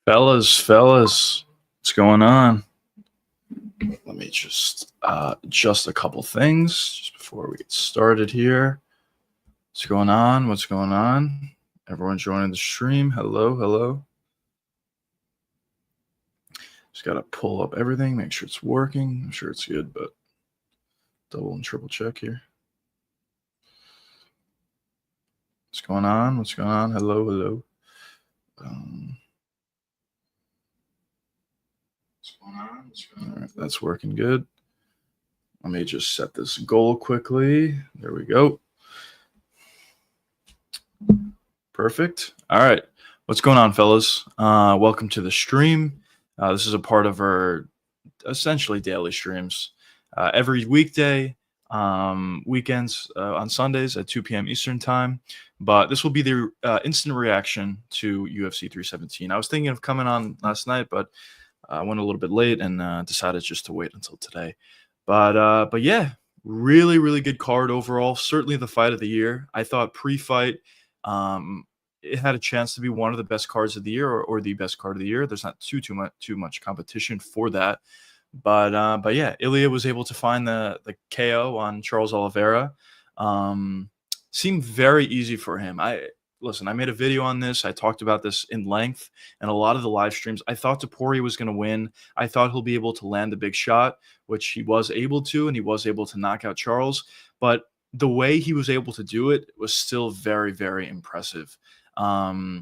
Fellas, what's going on? Let me just adjust a couple things just before we get started here. What's going on? What's going on? Everyone joining the stream. Hello. Just got to pull up everything, make sure it's working. I'm sure it's good, but double and triple check here. What's going on? Hello. All right, that's working good. Let me just set this goal quickly. There we go. Perfect. All right. What's going on, fellas? Welcome to the stream. This is a part of our essentially daily streams. Every weekday, weekends on Sundays at 2 p.m. Eastern time. But this will be the instant reaction to UFC 317. I was thinking of coming on last night, but I went a little bit late and decided just to wait until today. But yeah, really good card overall. Certainly the fight of the year. I thought pre-fight, it had a chance to be one of the best cards of the year or the best card of the year. There's not too much competition for that. But yeah, Ilia was able to find the KO on Charles Oliveira. Seemed very easy for him. I made a video on this. I talked about this in length and a lot of the live streams. I thought Topuria was going to win. I thought he'll be able to land the big shot, which he was able to, and he was able to knock out Charles. But the way he was able to do it was still very impressive. Ilia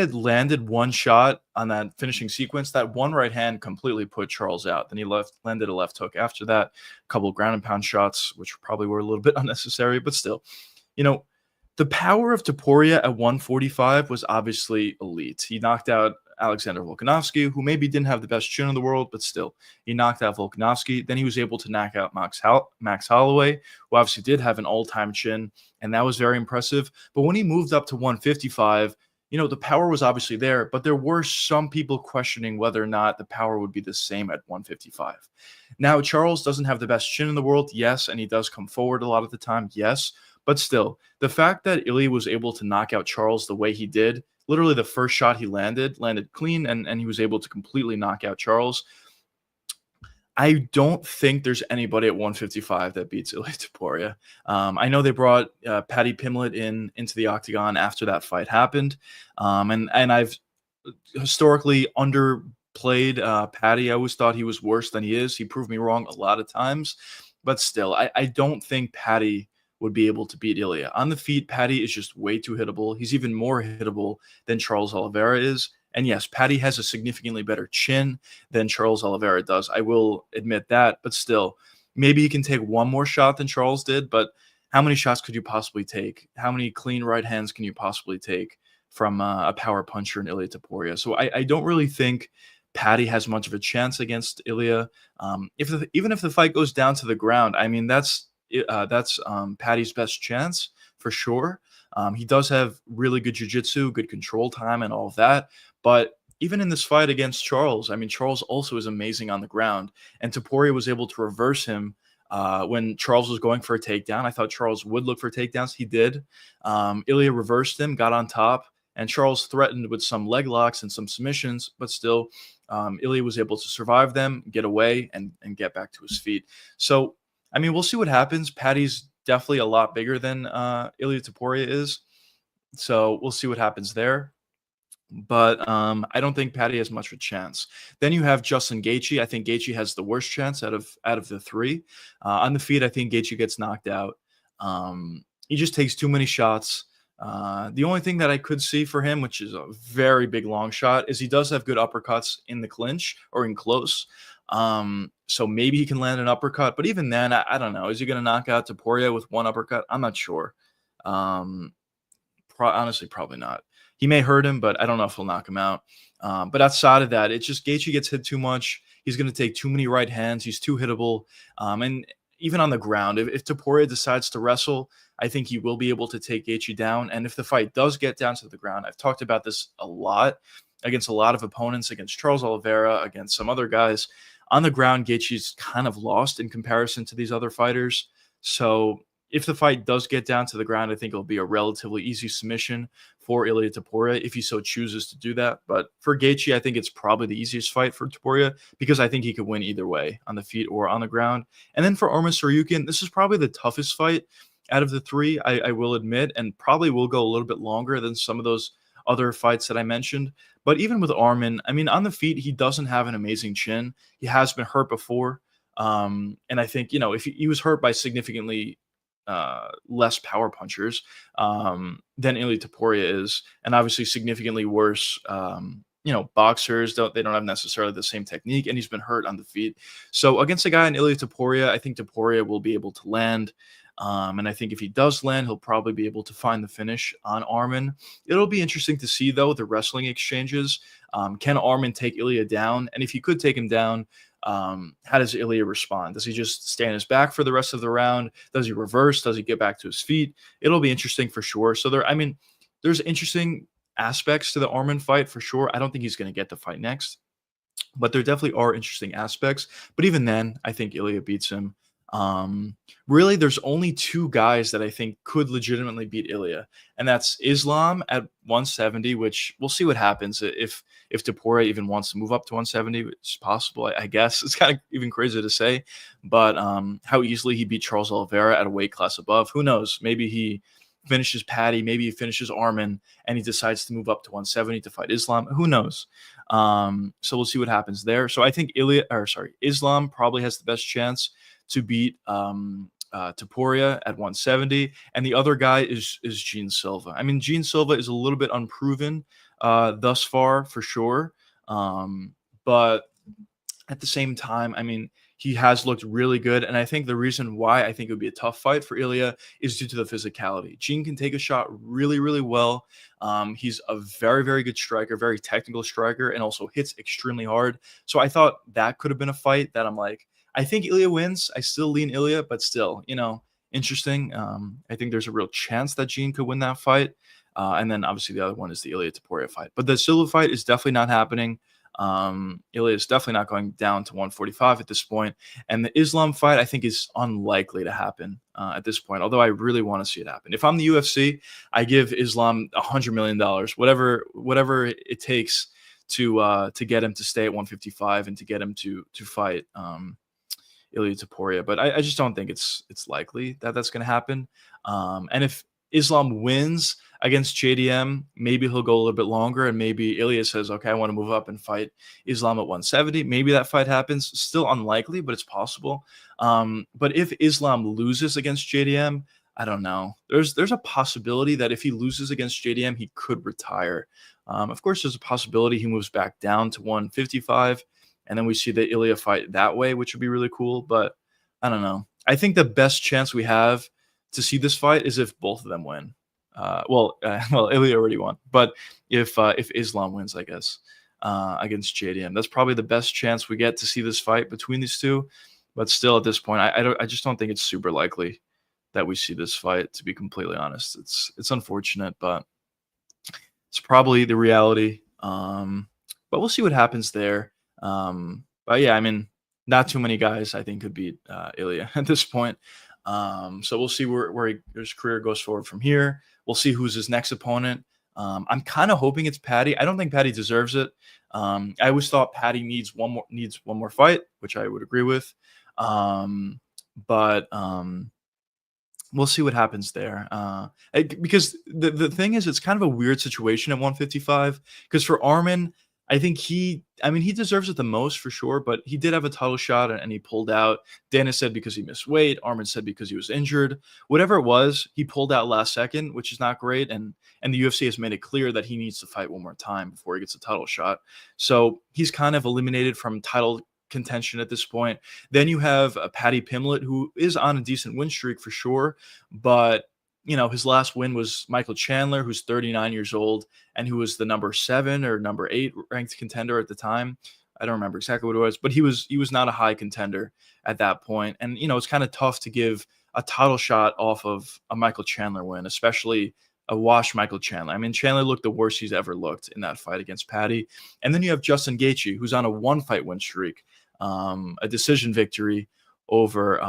had landed one shot on that finishing sequence. That one right hand completely put Charles out. Then he landed a left hook after that. A couple of ground and pound shots, which probably were a little bit unnecessary, but still. The power of Topuria at 145 was obviously elite. He knocked out Alexander Volkanovski, who maybe didn't have the best chin in the world, but still, he knocked out Volkanovski. Then he was able to knock out Max Holloway, who obviously did have an all-time chin, and that was very impressive. But when he moved up to 155, the power was obviously there, but there were some people questioning whether or not the power would be the same at 155. Now, Charles doesn't have the best chin in the world, yes, and he does come forward a lot of the time, yes. But still, the fact that Ilia was able to knock out Charles the way he did, literally the first shot he landed clean, and he was able to completely knock out Charles. I don't think there's anybody at 155 that beats Ilia Topuria. I know they brought Paddy Pimblett into the octagon after that fight happened, and I've historically underplayed Paddy. I always thought he was worse than he is. He proved me wrong a lot of times, but still, I don't think Paddy would be able to beat Ilia. On the feet, Paddy is just way too hittable. He's even more hittable than Charles Oliveira is. And yes, Paddy has a significantly better chin than Charles Oliveira does. I will admit that, but still, maybe he can take one more shot than Charles did, but how many shots could you possibly take? How many clean right hands can you possibly take from a power puncher in Ilia Topuria? So I don't really think Paddy has much of a chance against Ilia. Even if the fight goes down to the ground, I mean, that's Paddy's best chance for sure. He does have really good jiu-jitsu, good control time, and all of that. But even in this fight against Charles, I mean, Charles also is amazing on the ground, and Topuria was able to reverse him when Charles was going for a takedown. I thought Charles would look for takedowns. He did. Ilia reversed him, got on top, and Charles threatened with some leg locks and some submissions, but still, Ilia was able to survive them, get away, and get back to his feet. So, I mean, we'll see what happens. Paddy's definitely a lot bigger than Ilia Topuria is. So we'll see what happens there. But I don't think Paddy has much of a chance. Then you have Justin Gaethje. I think Gaethje has the worst chance out of the three. On the feet, I think Gaethje gets knocked out. He just takes too many shots. The only thing that I could see for him, which is a very big long shot, is he does have good uppercuts in the clinch or in close. So maybe he can land an uppercut, but even then, I don't know. Is he going to knock out Topuria with one uppercut? I'm not sure. Honestly, probably not. He may hurt him, but I don't know if he'll knock him out. But outside of that, it's just Gaethje gets hit too much. He's going to take too many right hands. He's too hittable. And even on the ground, if Topuria decides to wrestle, I think he will be able to take Gaethje down. And if the fight does get down to the ground, I've talked about this a lot against a lot of opponents, against Charles Oliveira, against some other guys. On the ground, Gaethje's kind of lost in comparison to these other fighters. So if the fight does get down to the ground, I think it'll be a relatively easy submission for Ilia Topuria if he so chooses to do that. But for Gaethje, I think it's probably the easiest fight for Topuria because I think he could win either way, on the feet or on the ground. And then for Arman Tsarukyan, this is probably the toughest fight out of the three, I will admit, and probably will go a little bit longer than some of those other fights that I mentioned. But even with Arman, I mean, on the feet, he doesn't have an amazing chin. He has been hurt before. And I think, if he was hurt by significantly less power punchers than Ilia Topuria is, and obviously significantly worse. Boxers don't have necessarily the same technique, and he's been hurt on the feet. So against a guy in Ilia Topuria, I think Topuria will be able to land. And I think if he does land, he'll probably be able to find the finish on Arman. It'll be interesting to see, though, the wrestling exchanges. Can Arman take Ilia down? And if he could take him down, how does Ilia respond? Does he just stay on his back for the rest of the round? Does he reverse? Does he get back to his feet? It'll be interesting for sure. So there's interesting aspects to the Arman fight for sure. I don't think he's going to get the fight next, but there definitely are interesting aspects. But even then, I think Ilia beats him. Really, there's only two guys that I think could legitimately beat Ilia, and that's Islam at 170, which we'll see what happens if Topuria even wants to move up to 170. It's possible, I guess. It's kind of even crazy to say, but how easily he beat Charles Oliveira at a weight class above, who knows? Maybe he finishes Paddy, maybe he finishes Arman, and he decides to move up to 170 to fight Islam. Who knows? So we'll see what happens there. So I think Islam probably has the best chance to beat Topuria at 170, and the other guy is Gene Silva. I mean, Gene Silva is a little bit unproven thus far for sure, but at the same time, I mean, he has looked really good, and I think the reason why I think it would be a tough fight for Ilia is due to the physicality. Gene can take a shot really, really well. He's a very, very good striker, very technical striker, and also hits extremely hard. So I thought that could have been a fight that I'm like, I think Ilia wins. I still lean Ilia, but still, interesting. I think there's a real chance that Gene could win that fight. And then obviously the other one is the Ilia Topuria fight. But the Silva fight is definitely not happening. Ilia is definitely not going down to 145 at this point. And the Islam fight, I think, is unlikely to happen at this point, although I really want to see it happen. If I'm the UFC, I give Islam $100 million, whatever it takes to get him to stay at 155 and to get him to fight Ilia Topuria, but I just don't think it's likely that that's going to happen. And if Islam wins against JDM, maybe he'll go a little bit longer, and maybe Ilia says, okay, I want to move up and fight Islam at 170. Maybe that fight happens. Still unlikely, but it's possible. But if Islam loses against JDM, I don't know. There's a possibility that if he loses against JDM, he could retire. Of course, there's a possibility he moves back down to 155. And then we see the Ilia fight that way, which would be really cool. But I don't know. I think the best chance we have to see this fight is if both of them win. Well, Ilia already won, but if Islam wins, I guess, against JDM, that's probably the best chance we get to see this fight between these two. But still, at this point, I just don't think it's super likely that we see this fight. To be completely honest, it's unfortunate, but it's probably the reality. But we'll see what happens there. But yeah, I mean, not too many guys I think could beat Ilia at this point. So we'll see where his career goes forward from here. We'll see who's his next opponent. I'm kind of hoping it's Paddy. I don't think Paddy deserves it. I always thought Paddy needs one more fight, which I would agree with. But we'll see what happens there. Because the thing is, it's kind of a weird situation at 155. Because for Arman, I think he deserves it the most for sure, but he did have a title shot and he pulled out. Dana said because he missed weight. Arman said because he was injured. Whatever it was, he pulled out last second, which is not great. And the UFC has made it clear that he needs to fight one more time before he gets a title shot. So he's kind of eliminated from title contention at this point. Then you have Paddy Pimblett, who is on a decent win streak for sure, but his last win was Michael Chandler, who's 39 years old and who was the number 7 or number 8 ranked contender at the time. I don't remember exactly what it was, but he was not a high contender at that point. And, it's kind of tough to give a title shot off of a Michael Chandler win, especially a washed Michael Chandler. I mean, Chandler looked the worst he's ever looked in that fight against Paddy. And then you have Justin Gaethje, who's on a 1-fight win streak, a decision victory over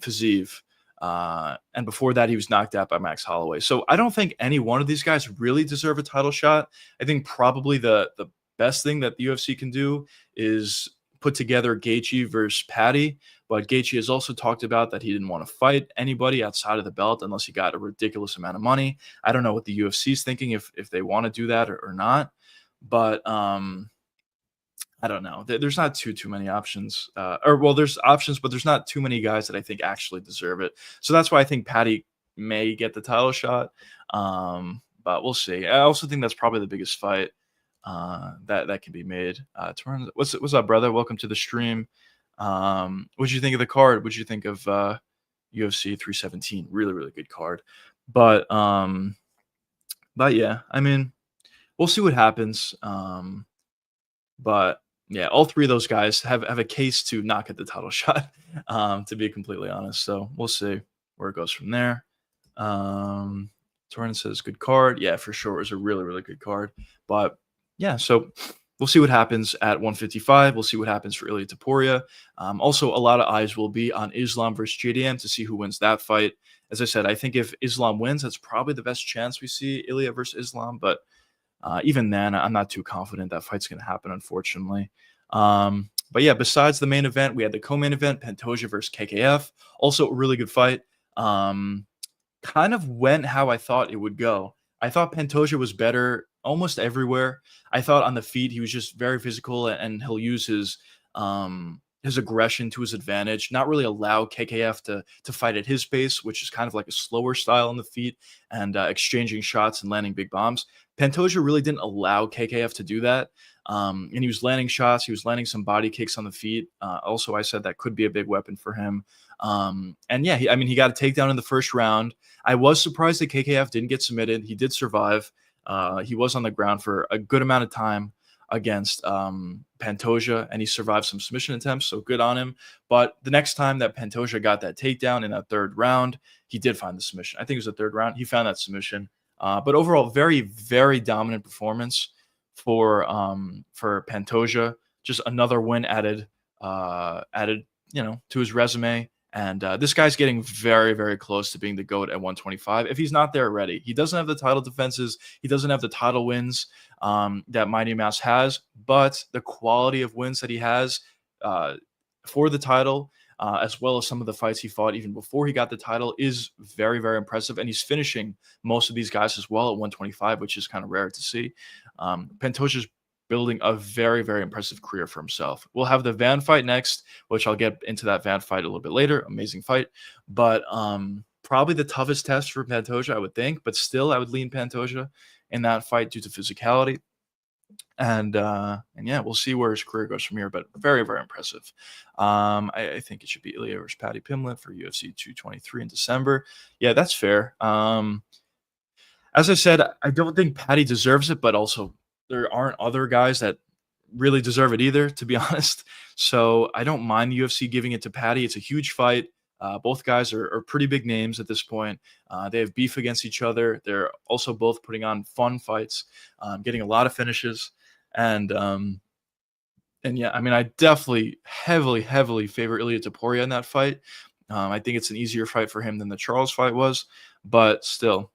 Fiziev. And before that, he was knocked out by Max Holloway. So I don't think any one of these guys really deserve a title shot. I think probably the best thing that the UFC can do is put together Gaethje versus Patty. But Gaethje has also talked about that he didn't want to fight anybody outside of the belt unless he got a ridiculous amount of money. I don't know what the UFC is thinking if they want to do that or not. But I don't know. There's not too many options, or well, there's options, but there's not too many guys that I think actually deserve it. So that's why I think Patty may get the title shot. But we'll see. I also think that's probably the biggest fight that can be made. What's up, brother? Welcome to the stream. What'd you think of the card? What'd you think of UFC 317? Really good card. But yeah, I mean, we'll see what happens. But yeah, all three of those guys have a case to not get the title shot, to be completely honest. So we'll see where it goes from there. Torrance says good card. Yeah, for sure. It was a really good card. But yeah, so we'll see what happens at 155. We'll see what happens for Ilia Topuria. Also, a lot of eyes will be on Islam versus JDM to see who wins that fight. As I said, I think if Islam wins, that's probably the best chance we see Ilia versus Islam. But even then, I'm not too confident that fight's going to happen, unfortunately. But yeah, besides the main event, we had the co-main event, Pantoja versus KKF. Also a really good fight. Kind of went how I thought it would go. I thought Pantoja was better almost everywhere. I thought on the feet he was just very physical, and he'll use his aggression to his advantage, not really allow KKF to fight at his pace, which is kind of like a slower style on the feet and exchanging shots and landing big bombs. Pantoja really didn't allow KKF to do that. And he was landing shots. He was landing some body kicks on the feet. Also, I said that could be a big weapon for him. And yeah, he got a takedown in the first round. I was surprised that KKF didn't get submitted. He did survive. He was on the ground for a good amount of time against Pantoja, and he survived some submission attempts, so good on him. But the next time that Pantoja got that takedown in that third round, he did find the submission. I think it was the third round. He found that submission. But overall, very dominant performance for Pantoja. Just another win added, to his resume. And this guy's getting very close to being the GOAT at 125. If he's not there already, he doesn't have the title defenses. He doesn't have the title wins that Mighty Mouse has, but the quality of wins that he has for the title, as well as some of the fights he fought even before he got the title, is very impressive. And he's finishing most of these guys as well at 125, which is kind of rare to see. Pantoja's building a very impressive career for himself. We'll have the Van fight next, which I'll get into that Van fight a little bit later. Amazing fight. But probably the toughest test for Pantoja, I would think. But still, I would lean Pantoja in that fight due to physicality. And yeah, we'll see where his career goes from here, but very impressive. I think it should be Ilia versus Paddy Pimblett for UFC 223 in December. Yeah, that's fair. As I said, I don't think Paddy deserves it, but also there aren't other guys that really deserve it either, to be honest. So I don't mind the UFC giving it to Paddy. It's a huge fight. Both guys are pretty big names at this point. They have beef against each other. They're also both putting on fun fights, getting a lot of finishes. And yeah, I definitely heavily favor Ilia Topuria in that fight. I think it's an easier fight for him than the Charles fight was, but still,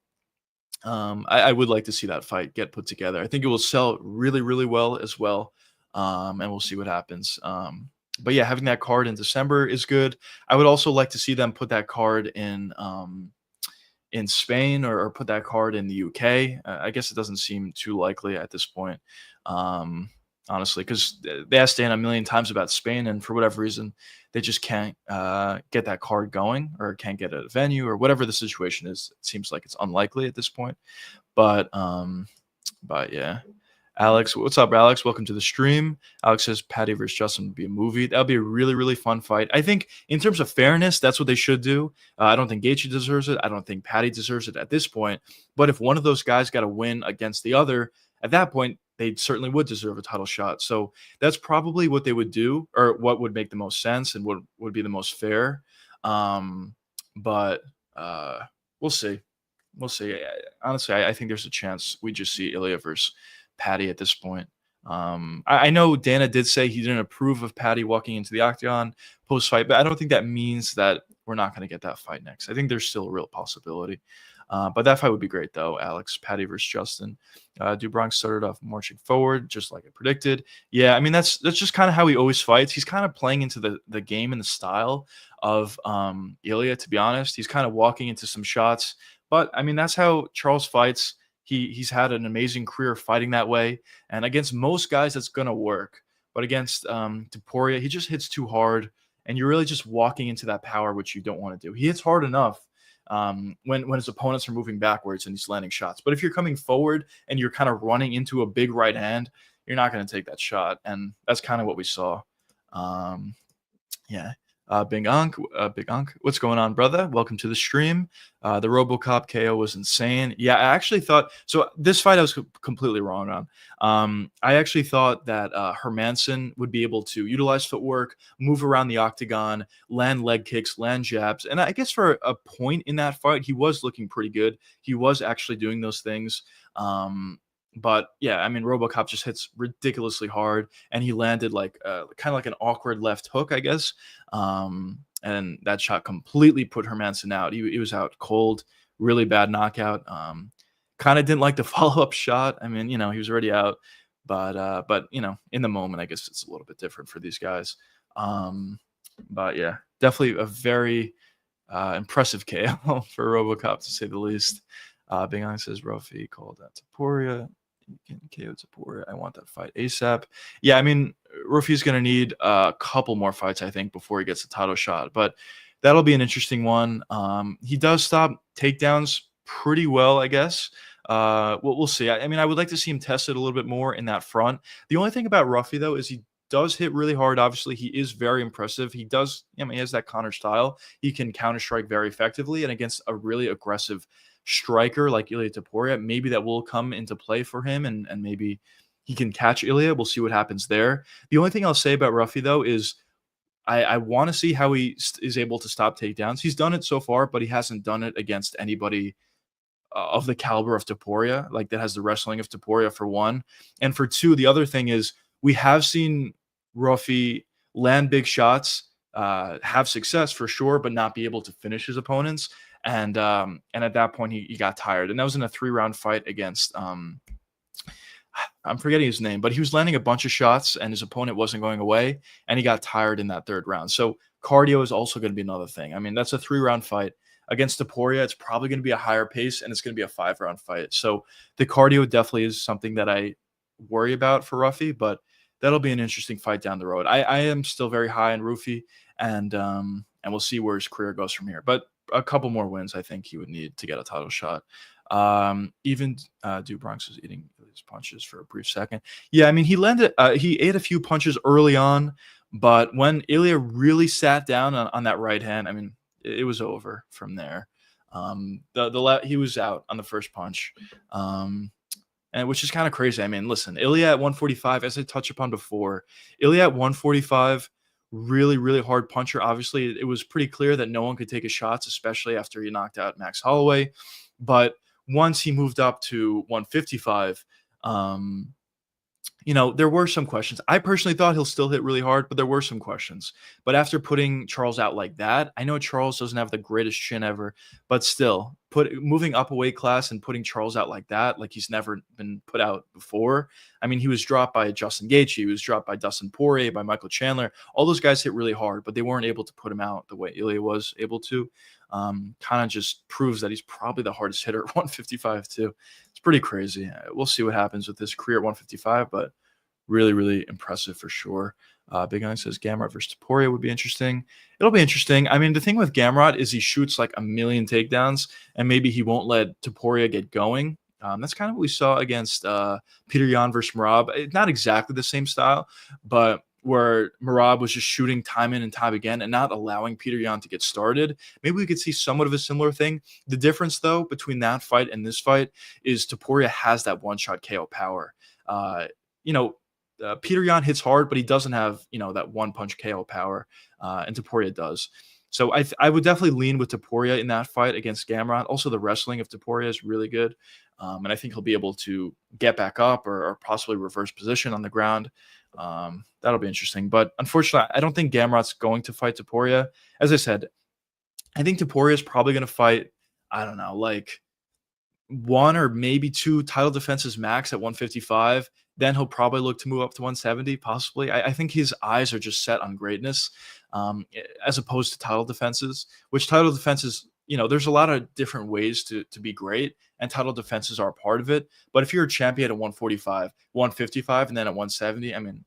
I would like to see that fight get put together. I think it will sell really well as well, and we'll see what happens. But yeah, having that card in December is good. I would also like to see them put that card in Spain or put that card in the UK. I guess it doesn't seem too likely at this point, honestly, because they asked Dan a million times about Spain, and for whatever reason, they just can't get that card going or can't get a venue or whatever the situation is. It seems like it's unlikely at this point. But yeah. Alex, what's up, Alex? Welcome to the stream. Alex says Paddy versus Justin would be a movie. That would be a really fun fight. I think in terms of fairness, that's what they should do. I don't think Gaethje deserves it. I don't think Paddy deserves it at this point. But if one of those guys got a win against the other, at that point, they certainly would deserve a title shot. So that's probably what they would do, or what would make the most sense and what would be the most fair. But we'll see. We'll see. Honestly, I think there's a chance we just see Ilia versus Paddy at this point. I know Dana did say he didn't approve of Patty walking into the octagon post fight, but I don't think that means that we're not going to get that fight next. I think there's still a real possibility. But that fight would be great, though. Alex, Patty versus Justin. Dubronx started off marching forward, just like I predicted. Yeah, I mean that's just kind of how he always fights. He's kind of playing into the game and the style of Ilia. To be honest, he's kind of walking into some shots. But I mean that's how Charles fights. He's had an amazing career fighting that way, and against most guys that's gonna work. But against Topuria, he just hits too hard, and you're really just walking into that power, which you don't want to do. He hits hard enough when his opponents are moving backwards and he's landing shots. But if you're coming forward and you're kind of running into a big right hand, you're not going to take that shot, and that's kind of what we saw. Um, yeah. Big Unk, what's going on, brother? Welcome to the stream. The RoboCop KO was insane. Yeah, I actually thought so. This fight I was completely wrong on. I actually thought that Hermanson would be able to utilize footwork, move around the octagon, land leg kicks, land jabs, and I guess for a point in that fight, he was looking pretty good. He was actually doing those things. But yeah, I mean, RoboCop just hits ridiculously hard, and he landed like kind of like an awkward left hook, I guess. And that shot completely put Hermanson out. He was out cold, really bad knockout. Kind of didn't like the follow up shot. I mean, he was already out, but in the moment, I guess it's a little bit different for these guys. But yeah, definitely a very impressive KO for RoboCop to say the least. Bing Ong says Ruffy called out Topuria. You can KO Topuria. I want that fight ASAP. Yeah, I mean, Ruffy's going to need a couple more fights, I think, before he gets a title shot. But that'll be an interesting one. He does stop takedowns pretty well, I guess. We'll see. I mean, I would like to see him tested a little bit more in that front. The only thing about Ruffy, though, is he does hit really hard. Obviously, he is very impressive. He does, he has that counter style. He can counter strike very effectively, and against a really aggressive striker like Ilia Topuria, maybe that will come into play for him, and maybe he can catch Ilia. We'll see what happens there. The only thing I'll say about Ruffy, though, is I want to see how he is able to stop takedowns. He's done it so far, but he hasn't done it against anybody of the caliber of Topuria, like that has the wrestling of Topuria, for one. And for two, the other thing is we have seen Ruffy land big shots, have success for sure, but not be able to finish his opponents. And at that point, he got tired. And that was in a 3-round fight against I'm forgetting his name, but he was landing a bunch of shots and his opponent wasn't going away, and he got tired in that 3rd round. So cardio is also going to be another thing. I mean, that's a 3-round fight. Against Topuria, it's probably going to be a higher pace, and it's going to be a 5-round fight. So the cardio definitely is something that I worry about for Ruffy, but that'll be an interesting fight down the road. I am still very high on Ruffy, and we'll see where his career goes from here. But a couple more wins, I think he would need to get a title shot. Even Dubronx was eating his punches for a brief second. Yeah, I mean, he ate a few punches early on, but when Ilia really sat down on that right hand, I mean, it was over from there. He was out on the first punch, and which is kind of crazy. I mean, listen, Ilia at 145, as I touched upon before, Ilia at 145, really, really hard puncher. Obviously, it was pretty clear that no one could take his shots, especially after he knocked out Max Holloway. But once he moved up to 155, there were some questions. I personally thought he'll still hit really hard, but there were some questions. But after putting Charles out like that, I know Charles doesn't have the greatest chin ever, but still, moving up a weight class and putting Charles out like that, like he's never been put out before. I mean, he was dropped by Justin Gaethje, he was dropped by Dustin Poirier, by Michael Chandler. All those guys hit really hard, but they weren't able to put him out the way Ilia was able to. Kind of just proves that he's probably the hardest hitter at 155 too. It's pretty crazy. We'll see what happens with his career at 155, but really, really impressive for sure. Big Eye says Gamrot versus Topuria would be interesting. It'll be interesting. I mean, the thing with Gamrot is he shoots like a million takedowns, and maybe he won't let Topuria get going. That's kind of what we saw against Peter Yan versus Merab. It's not exactly the same style, but where Merab was just shooting time in and time again and not allowing Peter Yan to get started. Maybe we could see somewhat of a similar thing. The difference, though, between that fight and this fight is Topuria has that one-shot KO power. Peter Yan hits hard, but he doesn't have, that one-punch KO power, and Topuria does. So I would definitely lean with Topuria in that fight against Gamrot. Also, the wrestling of Topuria is really good. And I think he'll be able to get back up or possibly reverse position on the ground. That'll be interesting. But unfortunately, I don't think Gamrot's going to fight Topuria. As I said, I think Topuria is probably going to fight, I don't know, like one or maybe two title defenses max at 155. Then he'll probably look to move up to 170, possibly. I think his eyes are just set on greatness, as opposed to title defenses, which title defenses, there's a lot of different ways to be great, and title defenses are a part of it. But if you're a champion at 145, 155, and then at 170, I mean,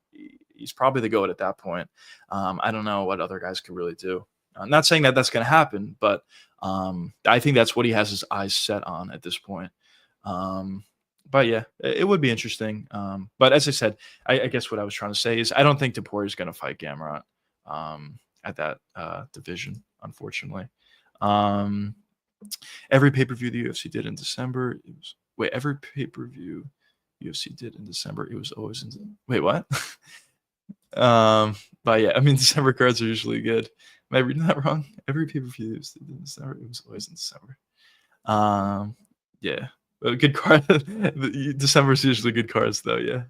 he's probably the GOAT at that point. I don't know what other guys could really do. I'm not saying that that's going to happen, but I think that's what he has his eyes set on at this point. But yeah, it would be interesting. But as I said, I guess what I was trying to say is I don't think Topuria is going to fight Gamrot at that division, unfortunately. Every pay-per-view the UFC did in December, every pay-per-view UFC did in December, it was always in. Wait, what? But yeah, I mean, December cards are usually good. Am I reading that wrong? Every pay-per-view in December, it was always in December. Yeah, good card. December is usually good cards, though. Yeah,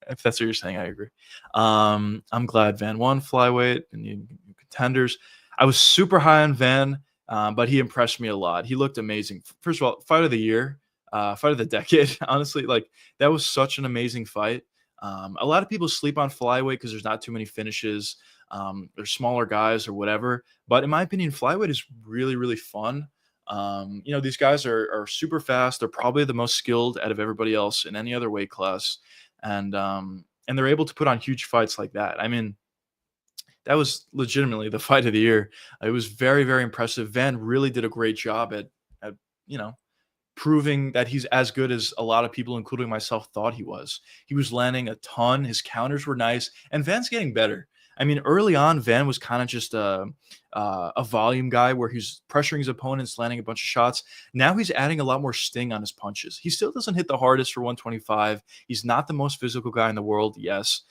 if that's what you're saying, I agree. I'm glad Van won flyweight and you contenders. I was super high on Van, but he impressed me a lot. He looked amazing. First of all, fight of the year, fight of the decade. Honestly, like that was such an amazing fight. A lot of people sleep on flyweight because there's not too many finishes. They're smaller guys or whatever. But in my opinion, flyweight is really, really fun. These guys are super fast. They're probably the most skilled out of everybody else in any other weight class. And they're able to put on huge fights like that. I mean, that was legitimately the fight of the year. It was very, very impressive. Van really did a great job at proving that he's as good as a lot of people, including myself, thought he was. He was landing a ton. His counters were nice, and Van's getting better. I mean, early on, Van was kind of just a volume guy where he's pressuring his opponents, landing a bunch of shots. Now he's adding a lot more sting on his punches. He still doesn't hit the hardest for 125. He's not the most physical guy in the world, yes.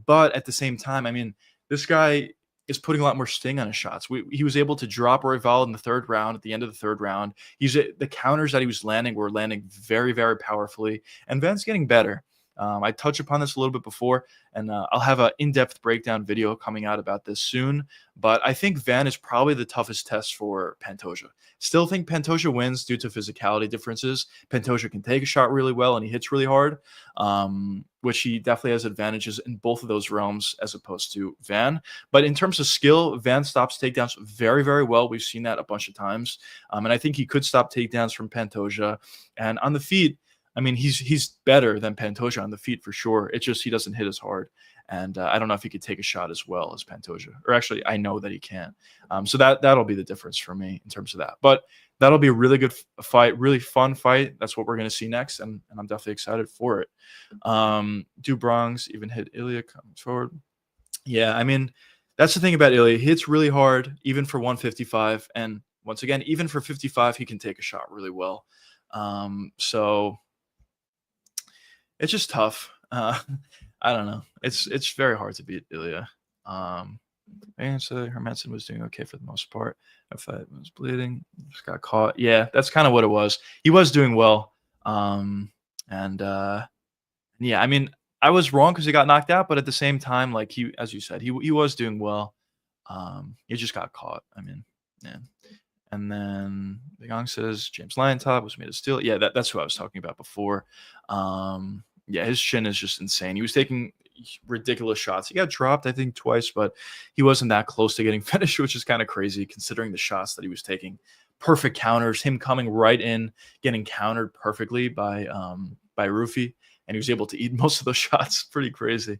But at the same time, I mean, this guy is putting a lot more sting on his shots. He was able to drop Royval in the third round, at the end of the third round. The counters that he was landing were landing very, very powerfully, and Van's getting better. I touched upon this a little bit before, and I'll have an in-depth breakdown video coming out about this soon. But I think Van is probably the toughest test for Pantoja. Still think Pantoja wins due to physicality differences. Pantoja can take a shot really well, and he hits really hard, which he definitely has advantages in both of those realms as opposed to Van. But in terms of skill, Van stops takedowns very, very well. We've seen that a bunch of times. And I think he could stop takedowns from Pantoja. And on the feet, I mean, he's better than Pantoja on the feet for sure. It's just he doesn't hit as hard. And I don't know if he could take a shot as well as Pantoja. Or actually, I know that he can. So that'll be the difference for me in terms of that. But that'll be a really good fight, really fun fight. That's what we're going to see next, and I'm definitely excited for it. Do Bronx even hit Ilia coming forward? Yeah, I mean, that's the thing about Ilia. He hits really hard, even for 155. And once again, even for 55, he can take a shot really well. So it's just tough. I don't know. It's very hard to beat Ilia. And so Hermanson was doing okay for the most part. If I was bleeding, just got caught. Yeah, that's kind of what it was. He was doing well. Yeah, I mean, I was wrong because he got knocked out, but at the same time, like as you said, he was doing well. He just got caught. I mean, yeah. And then the Gong says James Lyantop was made of steel. Yeah, that's who I was talking about before. Yeah, his shin is just insane. He was taking ridiculous shots. He got dropped, I think, twice, but he wasn't that close to getting finished, which is kind of crazy considering the shots that he was taking. Perfect counters, him coming right in, getting countered perfectly by Rufy, and he was able to eat most of those shots. Pretty crazy.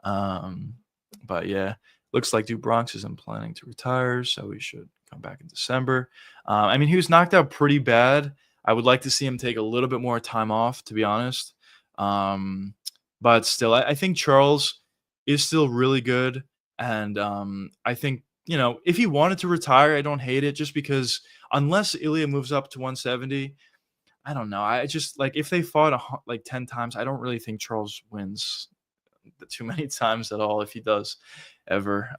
But yeah, looks like Duke Bronx isn't planning to retire, so he should come back in December. I mean, he was knocked out pretty bad. I would like to see him take a little bit more time off, to be honest. But still, I think Charles is still really good. And I think, if he wanted to retire, I don't hate it, just because unless Ilia moves up to 170, I don't know. I just, like, if they fought like 10 times, I don't really think Charles wins too many times at all, if he does ever.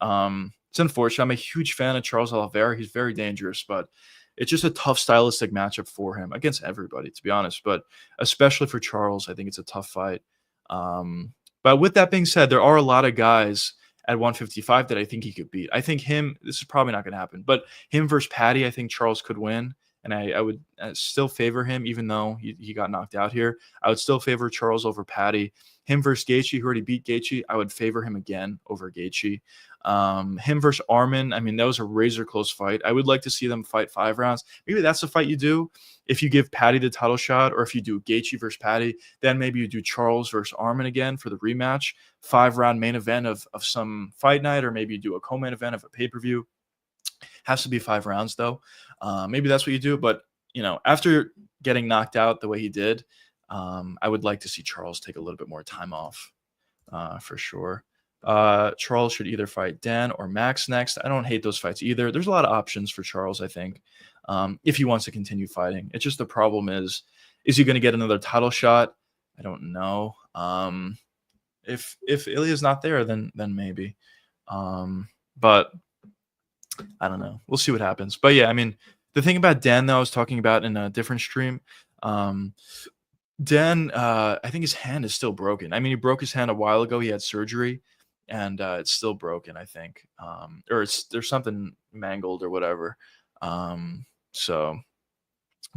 It's unfortunate. I'm a huge fan of Charles Oliveira. He's very dangerous, but it's just a tough stylistic matchup for him against everybody, to be honest. But especially for Charles, I think it's a tough fight. But with that being said, there are a lot of guys at 155 that I think he could beat. I think him, this is probably not going to happen, but him versus Patty, I think Charles could win. And I would still favor him, even though he got knocked out here. I would still favor Charles over Patty. Him versus Gaethje, who already beat Gaethje, I would favor him again over Gaethje. Him versus Arman, I mean, that was a razor close fight. I would like to see them fight 5 rounds. Maybe that's the fight you do if you give Patty the title shot, or if you do Gaethje versus Patty, then maybe you do Charles versus Arman again for the rematch, 5-round main event of some fight night, or maybe you do a co-main event of a pay-per-view. Has to be 5 rounds though. Maybe that's what you do, but after getting knocked out the way he did, I would like to see Charles take a little bit more time off, for sure. Charles should either fight Dan or Max next. I don't hate those fights either. There's a lot of options for Charles, I think, if he wants to continue fighting. It's just the problem is he going to get another title shot? I don't know. If Ilia's not there, then maybe. But I don't know. We'll see what happens. But yeah, I mean, the thing about Dan, though, I was talking about in a different stream. Dan, I think his hand is still broken. I mean, he broke his hand a while ago. He had surgery, and it's still broken, I think. Or there's something mangled or whatever. So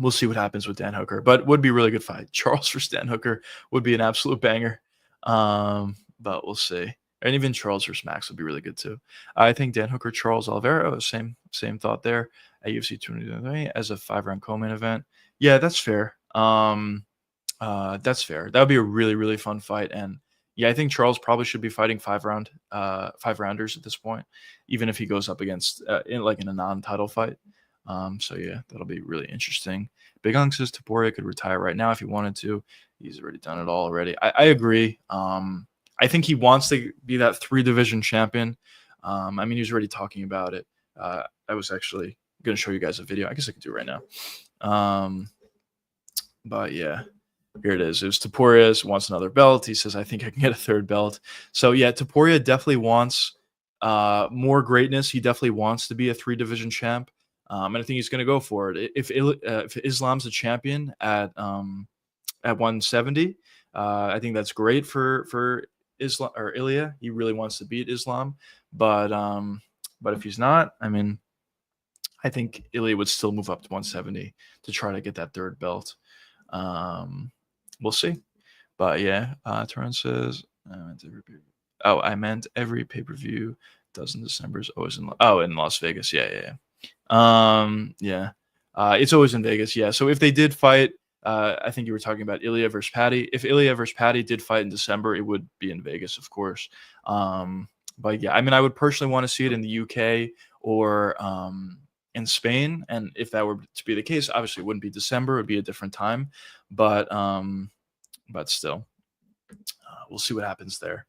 we'll see what happens with Dan Hooker. But would be a really good fight. Charles versus Dan Hooker would be an absolute banger. But we'll see. And even Charles versus Max would be really good too. I think Dan Hooker, Charles Oliveira, same thought there at UFC 223 as a 5-round co-main event. Yeah, that's fair. That's fair. That would be a really, really fun fight. And yeah, I think Charles probably should be fighting 5-rounders at this point, even if he goes up against in a non-title fight. So yeah, that'll be really interesting. Big Ung says Topuria could retire right now if he wanted to. He's already done it all already. I agree. I think he wants to be that 3-division champion. I mean, he was already talking about it. I was actually going to show you guys a video. I guess I could do it right now. But yeah, here it is. It was Topuria wants another belt. He says, I think I can get a 3rd belt. So yeah, Topuria definitely wants more greatness. He definitely wants to be a 3-division champ. And I think he's going to go for it. If Islam's a champion at 170, I think that's great for Islam or Ilia. He really wants to beat Islam, but if he's not, I mean, I think Ilia would still move up to 170 to try to get that 3rd belt. We'll see. But yeah, Turan says, I meant every pay-per-view does in December is always in Las Vegas. Yeah. It's always in Vegas. Yeah. So if they did fight, I think you were talking about Ilia versus Patty. If Ilia versus Patty did fight in December, it would be in Vegas, of course. But yeah, I mean, I would personally want to see it in the UK or in Spain. And if that were to be the case, obviously it wouldn't be December. It would be a different time. But still, we'll see what happens there.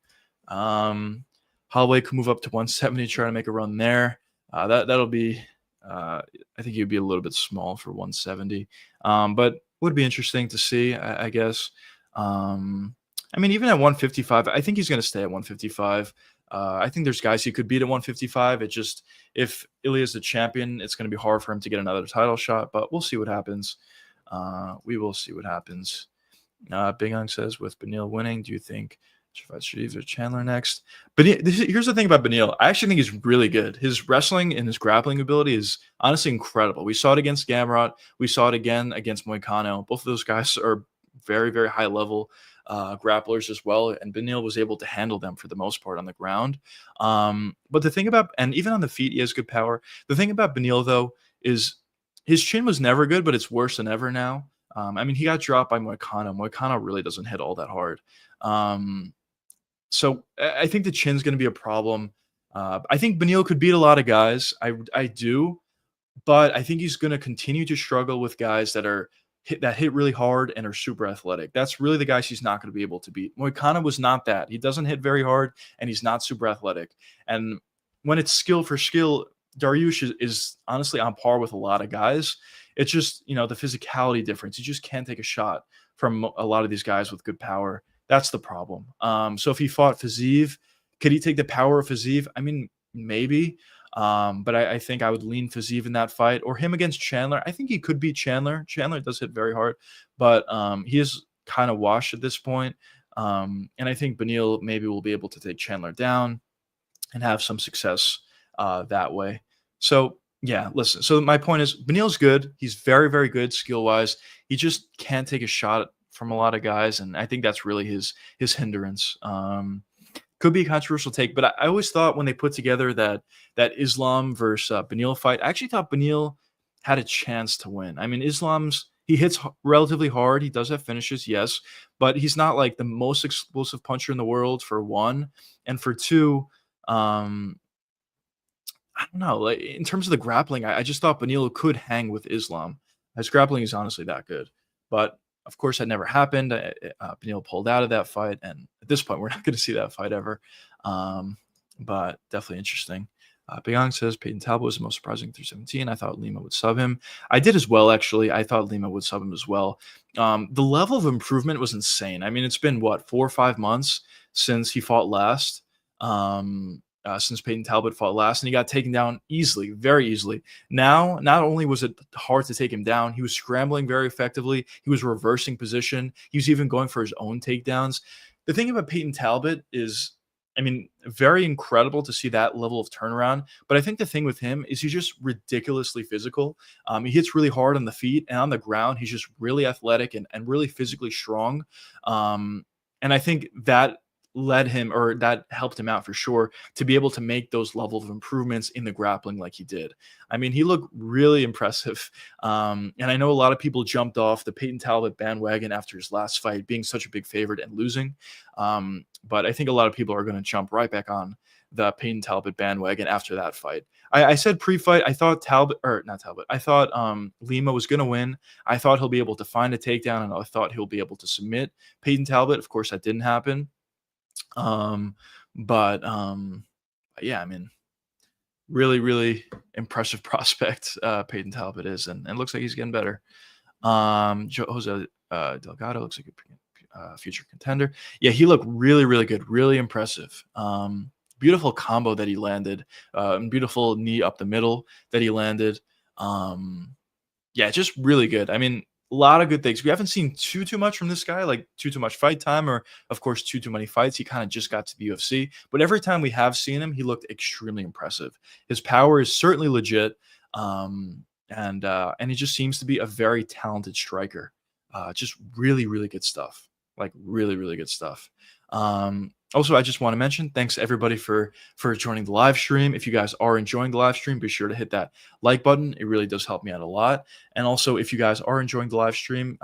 Holloway could move up to 170, try to make a run there. That'll be, I think he'd be a little bit small for 170. But would be interesting to see, I guess. I mean, even at 155, I think he's going to stay at 155. I think there's guys he could beat at 155. It just, if Ilia's the champion, it's going to be hard for him to get another title shot, but we'll see what happens. We will see what happens. Big Ung says, with Beneil winning, do you think should either Chandler next? But here's the thing about Beneil. I actually think he's really good. His wrestling and his grappling ability is honestly incredible. We saw it against Gamrot. We saw it again against Moicano. Both of those guys are very, very high level grapplers as well, and Beneil was able to handle them for the most part on the ground. But the thing about, and even on the feet, he has good power. The thing about Beneil, though, is his chin was never good, but it's worse than ever now. I mean, he got dropped by Moicano. Moicano really doesn't hit all that hard. So I think the chin's going to be a problem. I think Beneil could beat a lot of guys. I do, but I think he's going to continue to struggle with guys that hit really hard and are super athletic. That's really the guys he's not going to be able to beat. Moicano was not that. He doesn't hit very hard, and he's not super athletic. And when it's skill for skill, Dariush is honestly on par with a lot of guys. It's just, the physicality difference. You just can't take a shot from a lot of these guys with good power. That's the problem. So if he fought Fiziev, could he take the power of Fiziev? I mean, maybe. But I think I would lean Fiziev in that fight, or him against Chandler. I think he could beat Chandler. Chandler does hit very hard, but he is kind of washed at this point. And I think Beneil maybe will be able to take Chandler down and have some success that way. So yeah, listen. So my point is, Beneil's good. He's very, very good skill wise. He just can't take a shot from a lot of guys, and I think that's really his hindrance. Could be a controversial take, but I always thought when they put together that Islam versus Beneil fight, I actually thought Beneil had a chance to win. I mean, he hits relatively hard. He does have finishes, yes, but he's not like the most explosive puncher in the world, for one, and for two, um, I don't know. Like in terms of the grappling, I just thought Beneil could hang with Islam. His grappling is honestly that good, but of course that never happened. Beneil pulled out of that fight, and at this point, we're not going to see that fight ever. Um, but definitely interesting. Beyong says Peyton Talbot was the most surprising through 17. I thought Lima would sub him. I did as well, actually. I thought Lima would sub him as well. The level of improvement was insane. I mean, it's been what, 4 or 5 months since he fought last. Since Peyton Talbot fought last, and he got taken down easily, very easily. Now, not only was it hard to take him down, he was scrambling very effectively. He was reversing position. He was even going for his own takedowns. The thing about Peyton Talbot is, I mean, very incredible to see that level of turnaround. But I think the thing with him is he's just ridiculously physical. He hits really hard on the feet and on the ground. He's just really athletic and really physically strong. And I think that that helped him out for sure to be able to make those level of improvements in the grappling like he did. I mean, he looked really impressive. And I know a lot of people jumped off the Peyton Talbot bandwagon after his last fight, being such a big favorite and losing. But I think a lot of people are going to jump right back on the Peyton Talbot bandwagon after that fight. I said pre-fight, I thought I thought Lima was going to win. I thought he'll be able to find a takedown, and I thought he'll be able to submit Peyton Talbot. Of course, that didn't happen. Um, but yeah, I mean, really, really impressive prospect. Peyton Talbot is, and it looks like he's getting better. Jose Delgado looks like a future contender. Yeah, he looked really, really good, really impressive. Beautiful combo that he landed, beautiful knee up the middle that he landed. Yeah, just really good. I mean, a lot of good things. We haven't seen too much from this guy, like too much fight time, or of course too many fights. He kind of just got to the UFC, but every time we have seen him, he looked extremely impressive. His power is certainly legit, and he just seems to be a very talented striker. Just really, really good stuff. Like really, really good stuff. Also, I just want to mention, thanks everybody for joining the live stream. If you guys are enjoying the live stream, be sure to hit that like button. It really does help me out a lot. And also, if you guys are enjoying the live stream,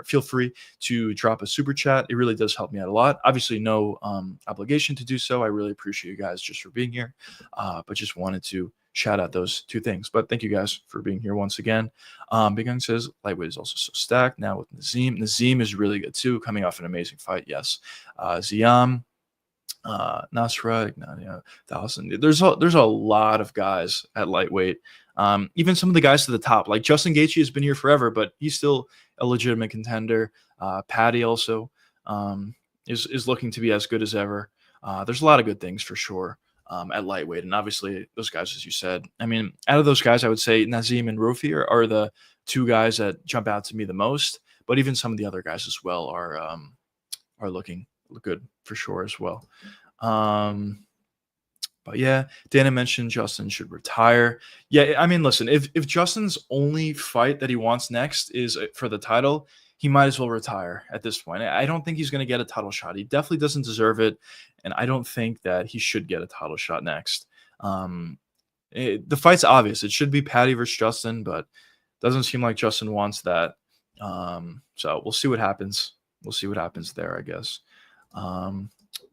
feel free to drop a super chat. It really does help me out a lot. Obviously, no obligation to do so. I really appreciate you guys just for being here, but just wanted to shout out those two things. But thank you guys for being here once again. Big Young says lightweight is also so stacked now with Nazim. Nazim is really good too, coming off an amazing fight. Yes, Ziam, Nasra, Ignania, Dawson. There's a lot of guys at lightweight. Even some of the guys to the top, like Justin Gaethje, has been here forever, but he's still a legitimate contender. Patty also is looking to be as good as ever. There's a lot of good things for sure. At lightweight, and obviously those guys, as you said, I mean, out of those guys, I would say Nazim and Rofi are the two guys that jump out to me the most. But even some of the other guys as well are looking good for sure as well. But yeah, Dana mentioned Justin should retire. Yeah, I mean, listen, if Justin's only fight that he wants next is for the title, he might as well retire at this point. I don't think he's going to get a title shot. He definitely doesn't deserve it, and I don't think that he should get a title shot next. The fight's obvious. It should be Patty versus Justin, but doesn't seem like Justin wants that. So we'll see what happens. We'll see what happens there, I guess.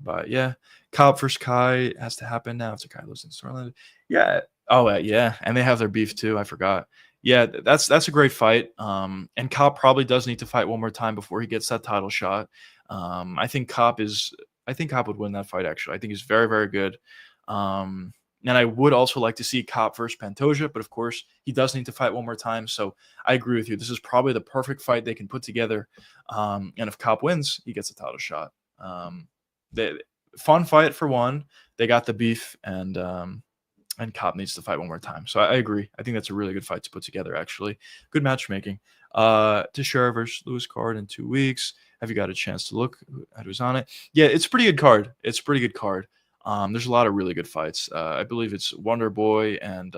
But yeah, Cobb versus Kai has to happen now. It's a Kai lives in Switzerland. Yeah. Oh, yeah. And they have their beef too. I forgot. Yeah, that's a great fight. And Cobb probably does need to fight one more time before he gets that title shot. I think Cobb would win that fight, actually. I think he's very, very good. And I would also like to see Cobb versus Pantoja, but of course, he does need to fight one more time. So I agree with you. This is probably the perfect fight they can put together. And if Cobb wins, he gets a title shot. Fun fight for one. They got the beef, and and Cobb needs to fight one more time. So I agree. I think that's a really good fight to put together, actually. Good matchmaking. Teixeira versus Lewis card in 2 weeks. Have you got a chance to look at who's on it? Yeah, it's a pretty good card. It's a pretty good card. There's a lot of really good fights. I believe it's Wonder Boy and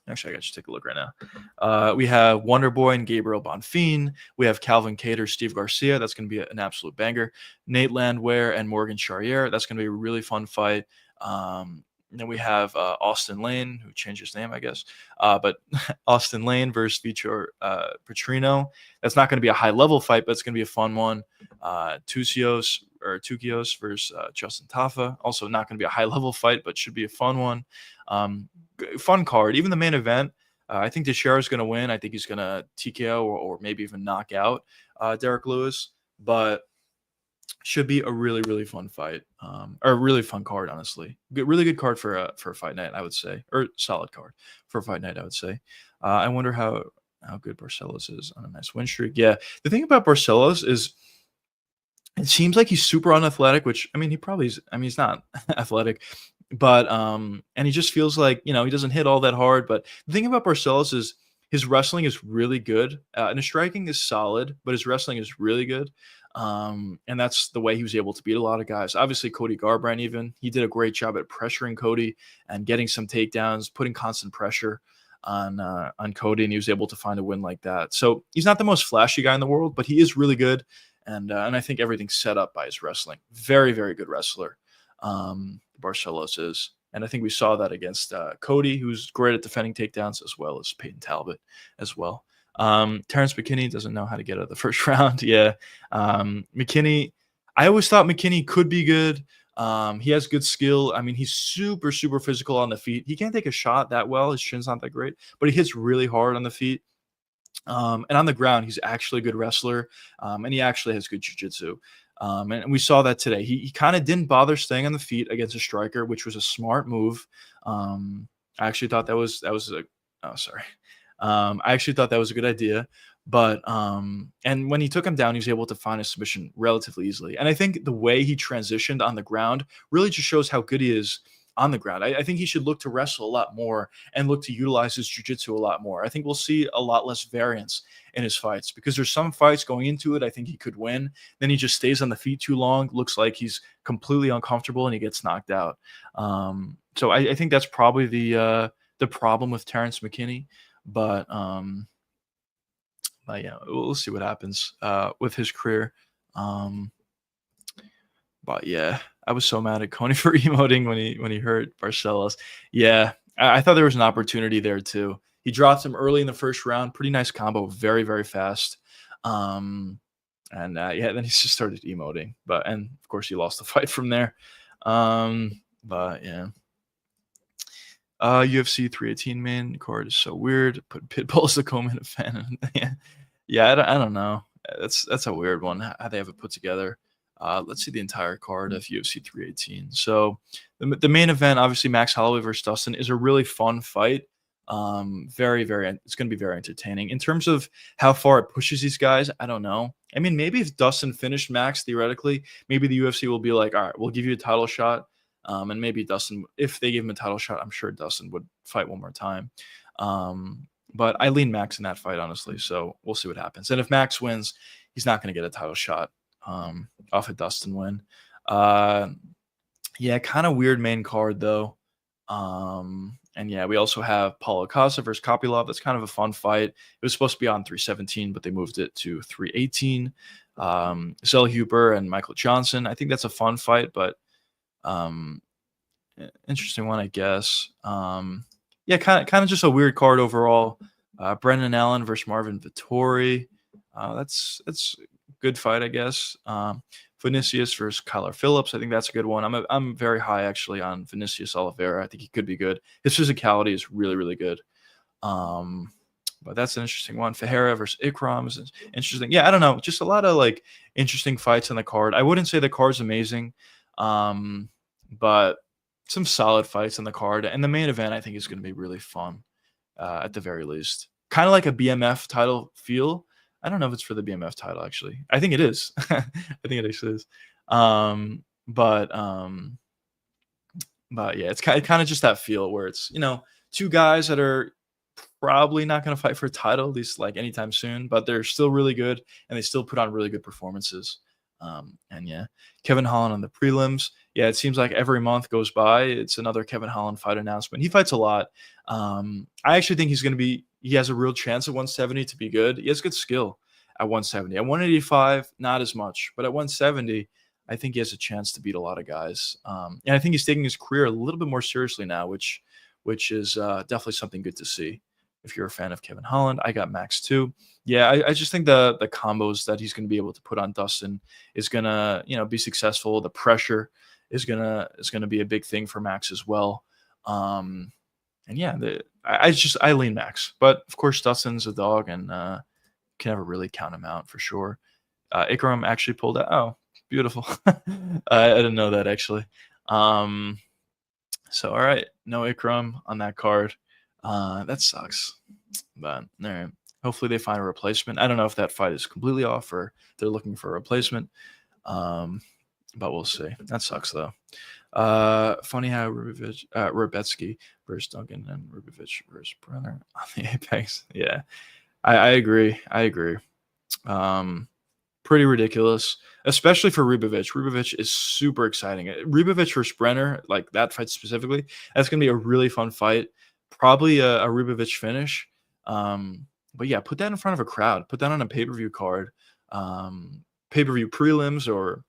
actually, I got to take a look right now. We have Wonder Boy and Gabriel Bonfim. We have Calvin Cater, Steve Garcia. That's going to be an absolute banger. Nate Landwehr and Morgan Charrier. That's going to be a really fun fight. Then we have Austin Lane, who changed his name, I guess. But Austin Lane versus Vitor Petrino. That's not going to be a high-level fight, but it's going to be a fun one. Tukios versus Justin Tafa. Also not going to be a high-level fight, but should be a fun one. Fun card. Even the main event, I think Teixeira is going to win. I think he's going to TKO or maybe even knock out Derek Lewis. But should be a really, really fun fight, or a really fun card, honestly. Really good card for a fight night, I would say, or solid card for a fight night, I would say. I wonder how good Barcelos is on a nice win streak. Yeah, the thing about Barcelos is it seems like he's super unathletic, which I mean, he probably is. I mean, he's not athletic, but and he just feels like he doesn't hit all that hard. But the thing about Barcelos is his wrestling is really good, and his striking is solid, but his wrestling is really good. And that's the way he was able to beat a lot of guys. Obviously, Cody Garbrandt, even he did a great job at pressuring Cody and getting some takedowns, putting constant pressure on Cody, and he was able to find a win like that. So he's not the most flashy guy in the world, but he is really good, and I think everything's set up by his wrestling. Very, very good wrestler, Barcelos is. And I think we saw that against Cody, who's great at defending takedowns, as well as Peyton Talbot as well. Terrence McKinney doesn't know how to get out of the first round. Yeah. McKinney, I always thought McKinney could be good. He has good skill. I mean, he's super, super physical on the feet. He can't take a shot that well. His shin's not that great, but he hits really hard on the feet. And on the ground, he's actually a good wrestler. And he actually has good jiu-jitsu. And we saw that today. He kind of didn't bother staying on the feet against a striker, which was a smart move. I actually thought that was sorry. I actually thought that was a good idea, but and when he took him down, he was able to find a submission relatively easily. And I think the way he transitioned on the ground really just shows how good he is on the ground. I think he should look to wrestle a lot more and look to utilize his jiu-jitsu a lot more. I think we'll see a lot less variance in his fights, because there's some fights going into it I think he could win. Then he just stays on the feet too long, looks like he's completely uncomfortable, and he gets knocked out. So I think that's probably the problem with Terrence McKinney. But yeah, we'll see what happens with his career. But yeah, I was so mad at Coney for emoting when he hurt Barcelos. Yeah, I thought there was an opportunity there too. He dropped him early in the first round. Pretty nice combo, very, very fast. And yeah, then he just started emoting. And of course he lost the fight from there. But yeah. UFC 318 main card is so weird. Put Pitbull as the co-main event. Yeah, I don't know. That's a weird one, how they have it put together. Let's see the entire card of UFC 318. So the main event, obviously Max Holloway versus Dustin, is a really fun fight. Very, very, it's going to be very entertaining. In terms of how far it pushes these guys, I don't know. I mean, maybe if Dustin finished Max, theoretically, maybe the UFC will be like, all right, we'll give you a title shot. And maybe Dustin, if they give him a title shot, I'm sure Dustin would fight one more time. But I lean Max in that fight, honestly. So we'll see what happens. And if Max wins, he's not going to get a title shot off a Dustin win. Yeah, kind of weird main card, though. And yeah, we also have Paulo Costa versus Kopylov. That's kind of a fun fight. It was supposed to be on 317, but they moved it to 318. Zell Huber and Michael Johnson. I think that's a fun fight, but interesting one, I guess. Yeah, kind of just a weird card overall. Brendan Allen versus Marvin Vettori. That's a good fight, I guess. Vinicius versus Kyler Phillips. I think that's a good one. I'm very high actually on Vinicius Oliveira. I think he could be good. His physicality is really, really good. But that's an interesting one. Ferreira versus Ikram is interesting. Yeah, I don't know. Just a lot of like interesting fights on the card. I wouldn't say the card's amazing, but some solid fights on the card. And the main event, I think, is going to be really fun at the very least. Kind of like a BMF title feel. I don't know if it's for the BMF title, actually. I think it is. I think it actually is. But But yeah, it's kind of just that feel where it's, two guys that are probably not going to fight for a title, at least like anytime soon, but they're still really good and they still put on really good performances. And yeah, Kevin Holland on the prelims. Yeah, it seems like every month goes by, it's another Kevin Holland fight announcement. He fights a lot. I actually think he has a real chance at 170 to be good. He has good skill at 170. At 185, not as much, but at 170, I think he has a chance to beat a lot of guys. And I think he's taking his career a little bit more seriously now, which is definitely something good to see. If you're a fan of Kevin Holland, I got Max too. Yeah, I just think the combos that he's going to be able to put on Dustin is gonna be successful. The pressure is gonna be a big thing for Max as well. And yeah, I lean Max, but of course Dustin's a dog and can never really count him out for sure. Ikram actually pulled out. Oh, beautiful. I didn't know that actually. So all right, no Ikram on that card. That sucks. But all right. Hopefully they find a replacement. I don't know if that fight is completely off or they're looking for a replacement. But we'll see. That sucks though. Funny how Rubetsky versus Duncan and Rubovich versus Brenner on the Apex. Yeah, I agree. Pretty ridiculous, especially for Rubovich. Rubovich is super exciting. Rubovich versus Brenner, like that fight specifically, that's gonna be a really fun fight. Probably a Rubovich finish. But yeah, put that in front of a crowd. Put that on a pay-per-view card, pay-per-view prelims, or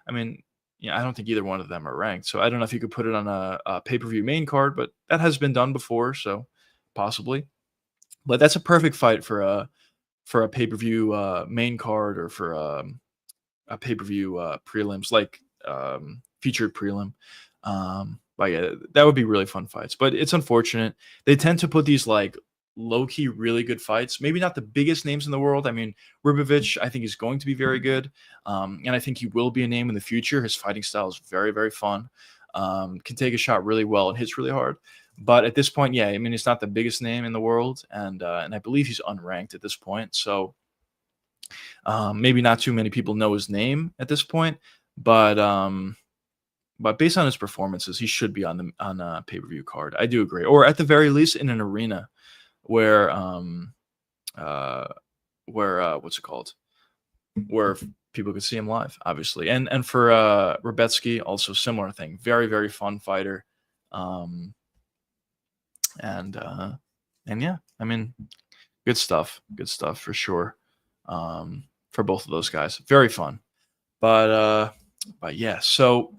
I mean, yeah, I don't think either one of them are ranked. So I don't know if you could put it on a pay-per-view main card, but that has been done before, so possibly. But that's a perfect fight for a pay-per-view main card or for a pay-per-view prelims, like featured prelim. But yeah, that would be really fun fights. But it's unfortunate. They tend to put these like low-key really good fights. Maybe not the biggest names in the world. I mean, Rubovich, I think is going to be very good. And I think he will be a name in the future. His fighting style is very, very fun. Can take a shot really well and hits really hard. But at this point, yeah, I mean, he's not the biggest name in the world, and I believe he's unranked at this point. So maybe not too many people know his name at this point, but based on his performances, he should be on a pay-per-view card. I do agree, or at the very least in an arena where what's it called? Where people could see him live, obviously. And for Rubetsky, also similar thing. Very, very fun fighter. And yeah, I mean, good stuff for sure. For both of those guys, very fun. But yeah, so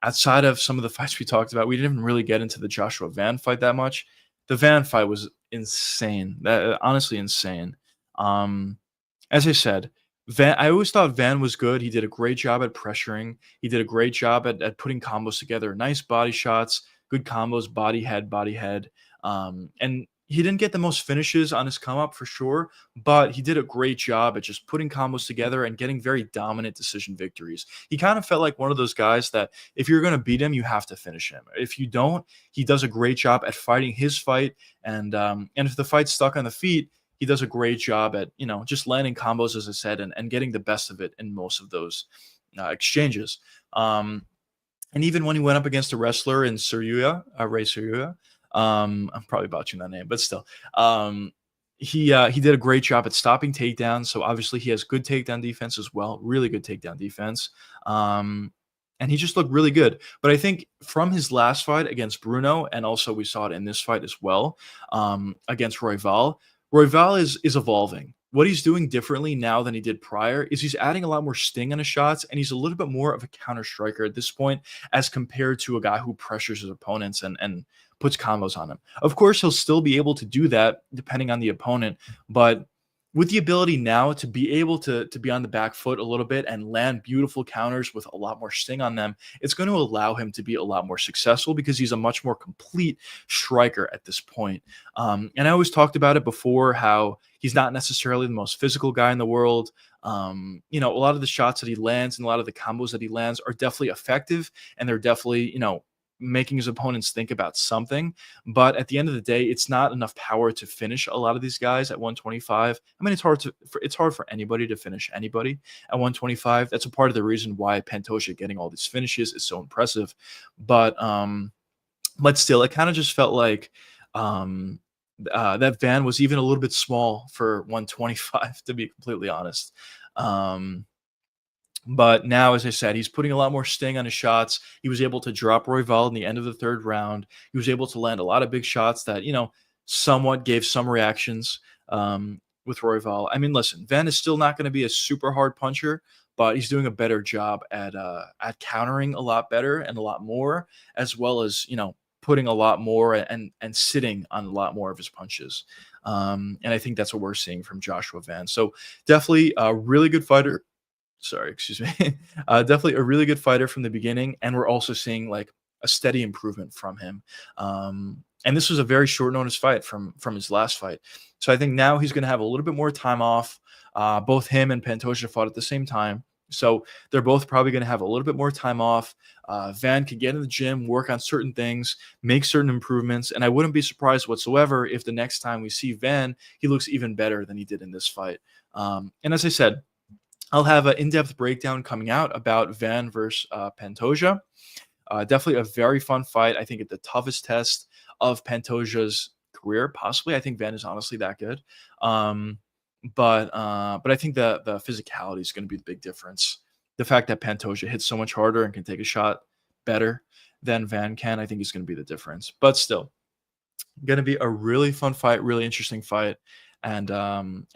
outside of some of the fights we talked about, we didn't even really get into the Joshua Van fight that much. The Van fight was insane. That honestly insane. As I said, I always thought Van was good. He did a great job at pressuring. He did a great job at putting combos together. Nice body shots, good combos, body head. And he didn't get the most finishes on his come up for sure, but he did a great job at just putting combos together and getting very dominant decision victories. He kind of felt like one of those guys that if you're going to beat him, you have to finish him. If you don't, he does a great job at fighting his fight. And if the fight's stuck on the feet, he does a great job at, just landing combos, as I said, and getting the best of it in most of those exchanges. And even when he went up against a wrestler in Ray Suryuya, I'm probably botching that name, but still, he did a great job at stopping takedowns. So obviously he has good takedown defense as well, really good takedown defense. And he just looked really good. But I think from his last fight against Bruno, and also we saw it in this fight as well, against Royval is evolving. What he's doing differently now than he did prior is he's adding a lot more sting on his shots, and he's a little bit more of a counter striker at this point as compared to a guy who pressures his opponents and puts combos on him. Of course, he'll still be able to do that depending on the opponent, but with the ability now to be able to be on the back foot a little bit and land beautiful counters with a lot more sting on them, it's going to allow him to be a lot more successful because he's a much more complete striker at this point. And I always talked about it before, how he's not necessarily the most physical guy in the world. A lot of the shots that he lands and a lot of the combos that he lands are definitely effective, and they're definitely, making his opponents think about something. But at the end of the day, it's not enough power to finish a lot of these guys at 125. I mean, it's hard for anybody to finish anybody at 125. That's a part of the reason why Pantoja getting all these finishes is so impressive. But But still, it kind of just felt like um, that Van was even a little bit small for 125, to be completely honest. Um, but now, as I said, he's putting a lot more sting on his shots. He was able to drop Royval in the end of the third round. He was able to land a lot of big shots that, somewhat gave some reactions with Royval. I mean, listen, Van is still not going to be a super hard puncher, but he's doing a better job at countering a lot better and a lot more, as well as, putting a lot more and sitting on a lot more of his punches. And I think that's what we're seeing from Joshua Van. So definitely a really good fighter. Sorry, excuse me. Definitely a really good fighter from the beginning, and we're also seeing like a steady improvement from him. And this was a very short notice fight from his last fight, so I think now he's going to have a little bit more time off. Both him and Pantoja fought at the same time, so they're both probably going to have a little bit more time off. Van could get in the gym, work on certain things, make certain improvements, and I wouldn't be surprised whatsoever if the next time we see Van, he looks even better than he did in this fight. And as I said, I'll have an in-depth breakdown coming out about Van versus Pantoja. Definitely a very fun fight. I think it's the toughest test of Pantoja's career, possibly. I think Van is honestly that good. Um, but I think the physicality is going to be the big difference. The fact that Pantoja hits so much harder and can take a shot better than Van can, I think is going to be the difference. But still, going to be a really fun fight, really interesting fight. And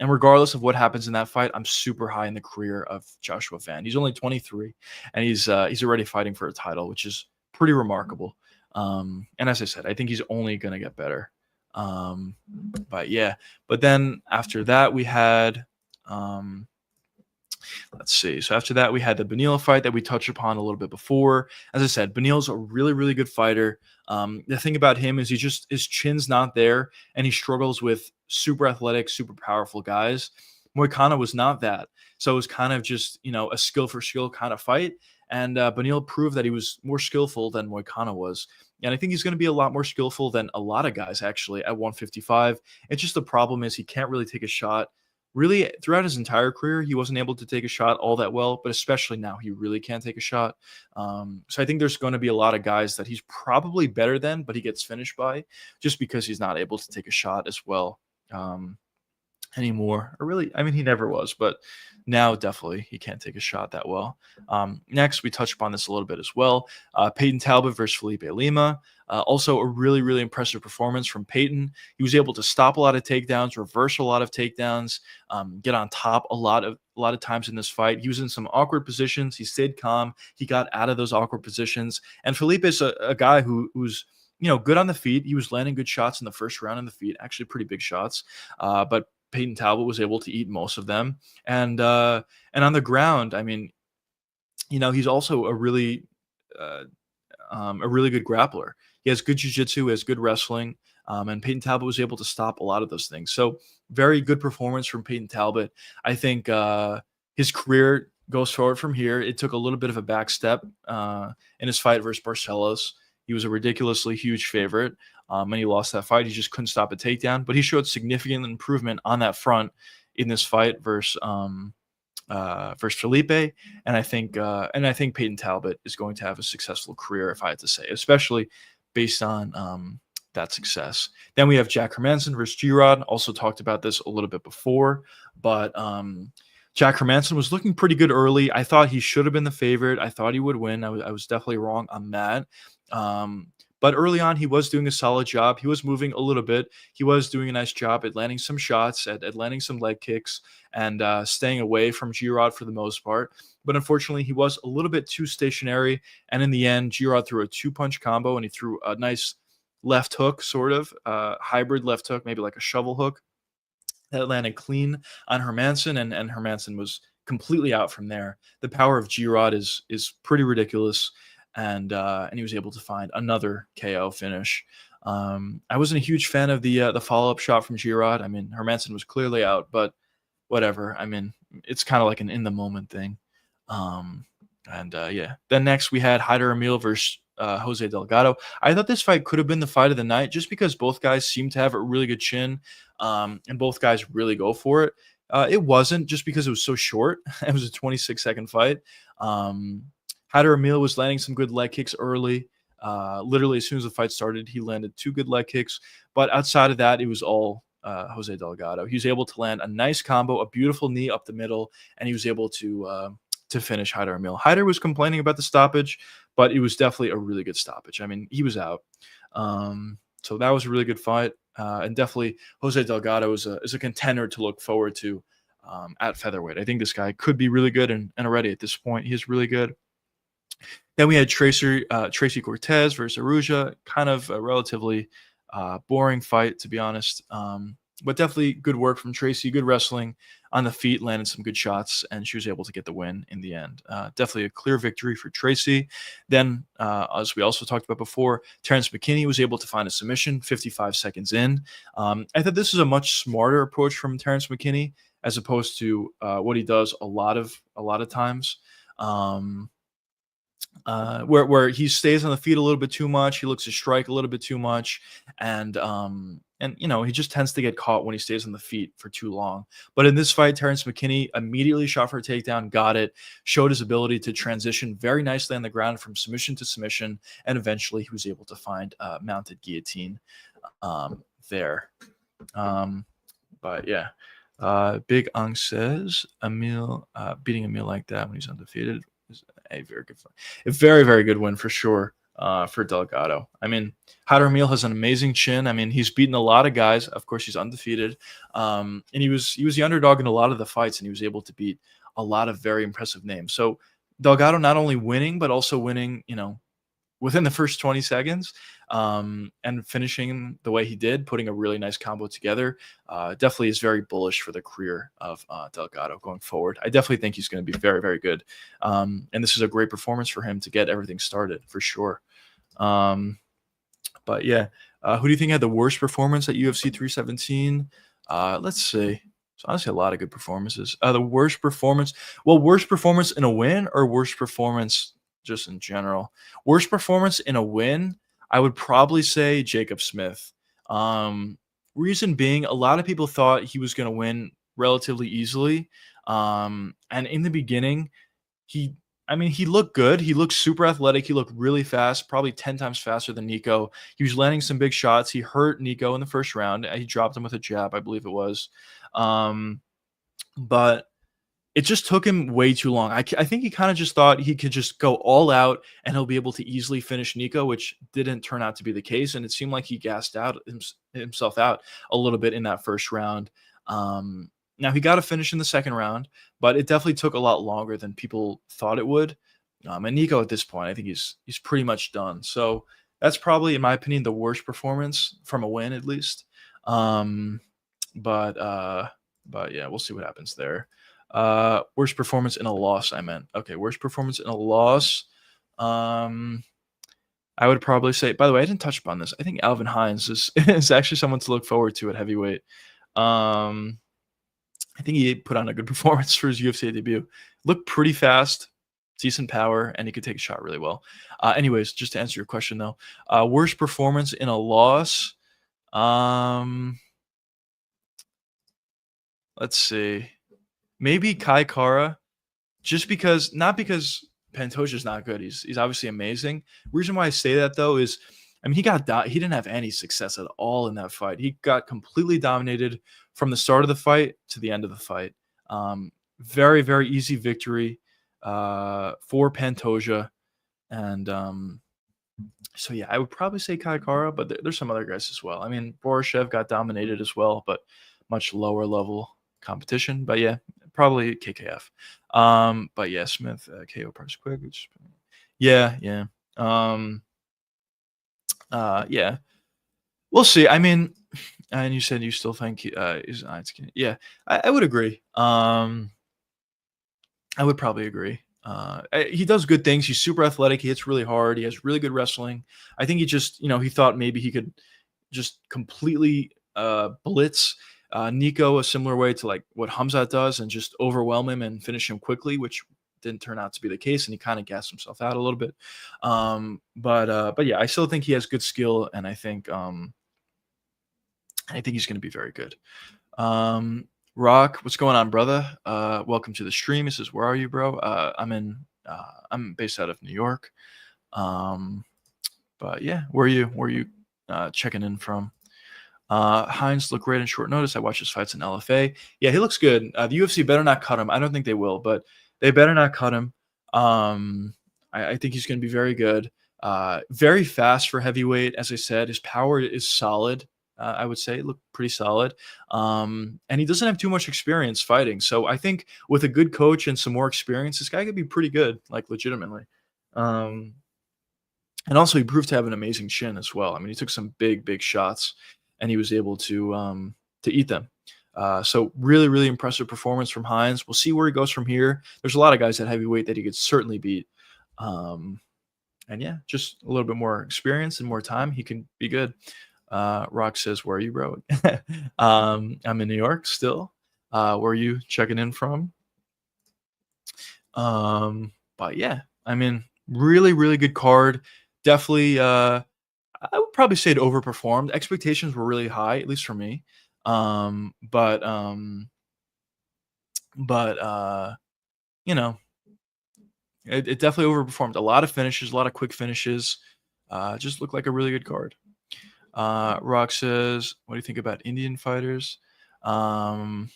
regardless of what happens in that fight, I'm super high in the career of Joshua Van. He's only 23, and he's already fighting for a title, which is pretty remarkable. And as I said, I think he's only going to get better. But yeah, but then after that we had let's see. So after that, we had the Beneil fight that we touched upon a little bit before. As I said, Beneil's a really, really good fighter. The thing about him is his chin's not there, and he struggles with super athletic, super powerful guys. Moicano was not that, so it was kind of just a skill for skill kind of fight. And Beneil proved that he was more skillful than Moicano was. And I think he's going to be a lot more skillful than a lot of guys actually at 155. It's just the problem is he can't really take a shot. Really, throughout his entire career, he wasn't able to take a shot all that well, but especially now, he really can't take a shot. So I think there's going to be a lot of guys that he's probably better than, but he gets finished by just because he's not able to take a shot as well anymore. Or really, I mean, he never was, but now definitely he can't take a shot that well. Next, we touched upon this a little bit as well. Peyton Talbot versus Felipe Lima. Also a really, really impressive performance from Peyton. He was able to stop a lot of takedowns, reverse a lot of takedowns, get on top a lot of times in this fight. He was in some awkward positions. He stayed calm. He got out of those awkward positions. And Felipe is a guy who's good on the feet. He was landing good shots in the first round on the feet, actually pretty big shots. But Peyton Talbot was able to eat most of them. And on the ground, I mean, he's also a really good grappler. He has good jiu-jitsu, he has good wrestling, and Peyton Talbot was able to stop a lot of those things. So very good performance from Peyton Talbot. I think his career goes forward from here. It took a little bit of a back step in his fight versus Barcelos. He was a ridiculously huge favorite, and he lost that fight. He just couldn't stop a takedown, but he showed significant improvement on that front in this fight versus Felipe, and I think Peyton Talbot is going to have a successful career, if I had to say, especially based on that success. Then we have Jack Hermanson versus G-Rod. Also talked about this a little bit before, but Jack Hermanson was looking pretty good early. I thought he should have been the favorite. I thought he would win. I was definitely wrong on that. But early on, he was doing a solid job. He was moving a little bit. He was doing a nice job at landing some shots, at landing some leg kicks, and staying away from G-Rod for the most part. But unfortunately, he was a little bit too stationary. And in the end, G-Rod threw a two-punch combo, and he threw a nice left hook, sort of hybrid left hook, maybe like a shovel hook, that landed clean on Hermanson, and Hermanson was completely out from there. The power of G-Rod is pretty ridiculous. And he was able to find another KO finish. I wasn't a huge fan of the follow-up shot from G-Rod. I mean, Hermanson was clearly out, but whatever. I mean, it's kind of like an in-the-moment thing. Yeah. Then next we had Haider Emil versus Jose Delgado. I thought this fight could have been the fight of the night just because both guys seem to have a really good chin, and both guys really go for it. It wasn't just because it was so short. It was a 26-second fight. Haider Emil was landing some good leg kicks early. Literally, as soon as the fight started, he landed 2 good leg kicks. But outside of that, it was all Jose Delgado. He was able to land a nice combo, a beautiful knee up the middle, and he was able to finish Hyder Emil. Hyder was complaining about the stoppage, but it was definitely a really good stoppage. I mean, he was out. So that was a really good fight. And definitely Jose Delgado is a contender to look forward to at featherweight. I think this guy could be really good, and already at this point, he is really good. Then we had Tracy Cortez versus Aruja, kind of a relatively boring fight, to be honest. But definitely good work from Tracy, good wrestling on the feet, landed some good shots, and she was able to get the win in the end. Definitely a clear victory for Tracy. Then, as we also talked about before, Terrence McKinney was able to find a submission 55 seconds in. I thought this is a much smarter approach from Terrence McKinney as opposed to what he does a lot of times. Where he stays on the feet a little bit too much, he looks to strike a little bit too much, and he just tends to get caught when he stays on the feet for too long. But in this fight, Terrence McKinney immediately shot for a takedown, got it, showed his ability to transition very nicely on the ground from submission to submission, and eventually he was able to find a mounted guillotine there. But yeah. Big Ang says Emil beating Emil like that when he's undefeated is a very good fight. A very, very good win for sure for Delgado. I mean, Hyder Emil has an amazing chin. I mean, he's beaten a lot of guys. Of course, he's undefeated. And he was the underdog in a lot of the fights, and he was able to beat a lot of very impressive names. So Delgado not only winning, but also winning, within the first 20 seconds and finishing the way he did, putting a really nice combo together, definitely is very bullish for the career of Delgado going forward. I definitely think he's going to be very, very good. And this is a great performance for him to get everything started for sure. But yeah, who do you think had the worst performance at UFC 317? Let's see. So honestly, a lot of good performances. The worst performance in a win or worst performance just in general? Worst performance in a win, I would probably say Jacob Smith. Reason being, a lot of people thought he was going to win relatively easily. And in the beginning, he looked good. He looked super athletic. He looked really fast, probably 10 times faster than Nico. He was landing some big shots. He hurt Nico in the first round. He dropped him with a jab, I believe it was. But it just took him way too long. I think he kind of just thought he could just go all out and he'll be able to easily finish Nico, which didn't turn out to be the case. And it seemed like he gassed out himself out a little bit in that first round. Now he got a finish in the second round, but it definitely took a lot longer than people thought it would. And Nico at this point, I think he's pretty much done. So that's probably, in my opinion, the worst performance from a win, at least. But yeah, we'll see what happens there. Worst performance in a loss, I meant. Okay, worst performance in a loss. I would probably say, by the way, I didn't touch upon this. I think Alvin Hines is actually someone to look forward to at heavyweight. I think he put on a good performance for his UFC debut. Looked pretty fast, decent power, and he could take a shot really well. Anyways, just to answer your question though, worst performance in a loss. Let's see. Maybe Kai Kara, not because Pantoja's not good. He's obviously amazing. Reason why I say that though is, I mean, he didn't have any success at all in that fight. He got completely dominated from the start of the fight to the end of the fight. Very, very easy victory for Pantoja. And so yeah, I would probably say Kai Kara, but there's some other guys as well. I mean, Borashev got dominated as well, but much lower level competition. But yeah, probably KKF. But yeah, Smith KO price quick. Yeah. Yeah. We'll see. I mean, and you said you still think he's yeah, I would agree. I would probably agree. He does good things. He's super athletic. He hits really hard. He has really good wrestling. I think he just, he thought maybe he could just completely blitz Nico a similar way to like what Hamzat does and just overwhelm him and finish him quickly, which didn't turn out to be the case, and he kind of gassed himself out a little bit. But yeah, I still think he has good skill, and I think he's going to be very good. Rock, what's going on, brother? Welcome to the stream. He says, "Where are you, bro?" I'm based out of New York. But yeah, where you checking in from? Hines looked great in short notice. I watched his fights in LFA. Yeah, he looks good. The UFC better not cut him. I don't think they will, but they better not cut him. I think he's going to be very good. Very fast for heavyweight. As I said, his power is solid. I would say look pretty solid. And he doesn't have too much experience fighting. So I think with a good coach and some more experience, this guy could be pretty good, like legitimately. Um, and also, he proved to have an amazing chin as well. I mean, he took some big shots, and he was able to eat them. So really, really impressive performance from Hines. We'll see where he goes from here. There's a lot of guys at heavyweight that he could certainly beat. Um, and yeah, just a little bit more experience and more time, he can be good. Rock says, "Where are you, bro?" I'm in New York still. Where are you checking in from? But yeah, I mean, really, really good card. Definitely, I would probably say it overperformed. Expectations were really high, at least for me. Um, but um, but you know, it definitely overperformed. A lot of finishes, a lot of quick finishes. Just looked like a really good card. Rock says, "What do you think about Indian fighters?" Um,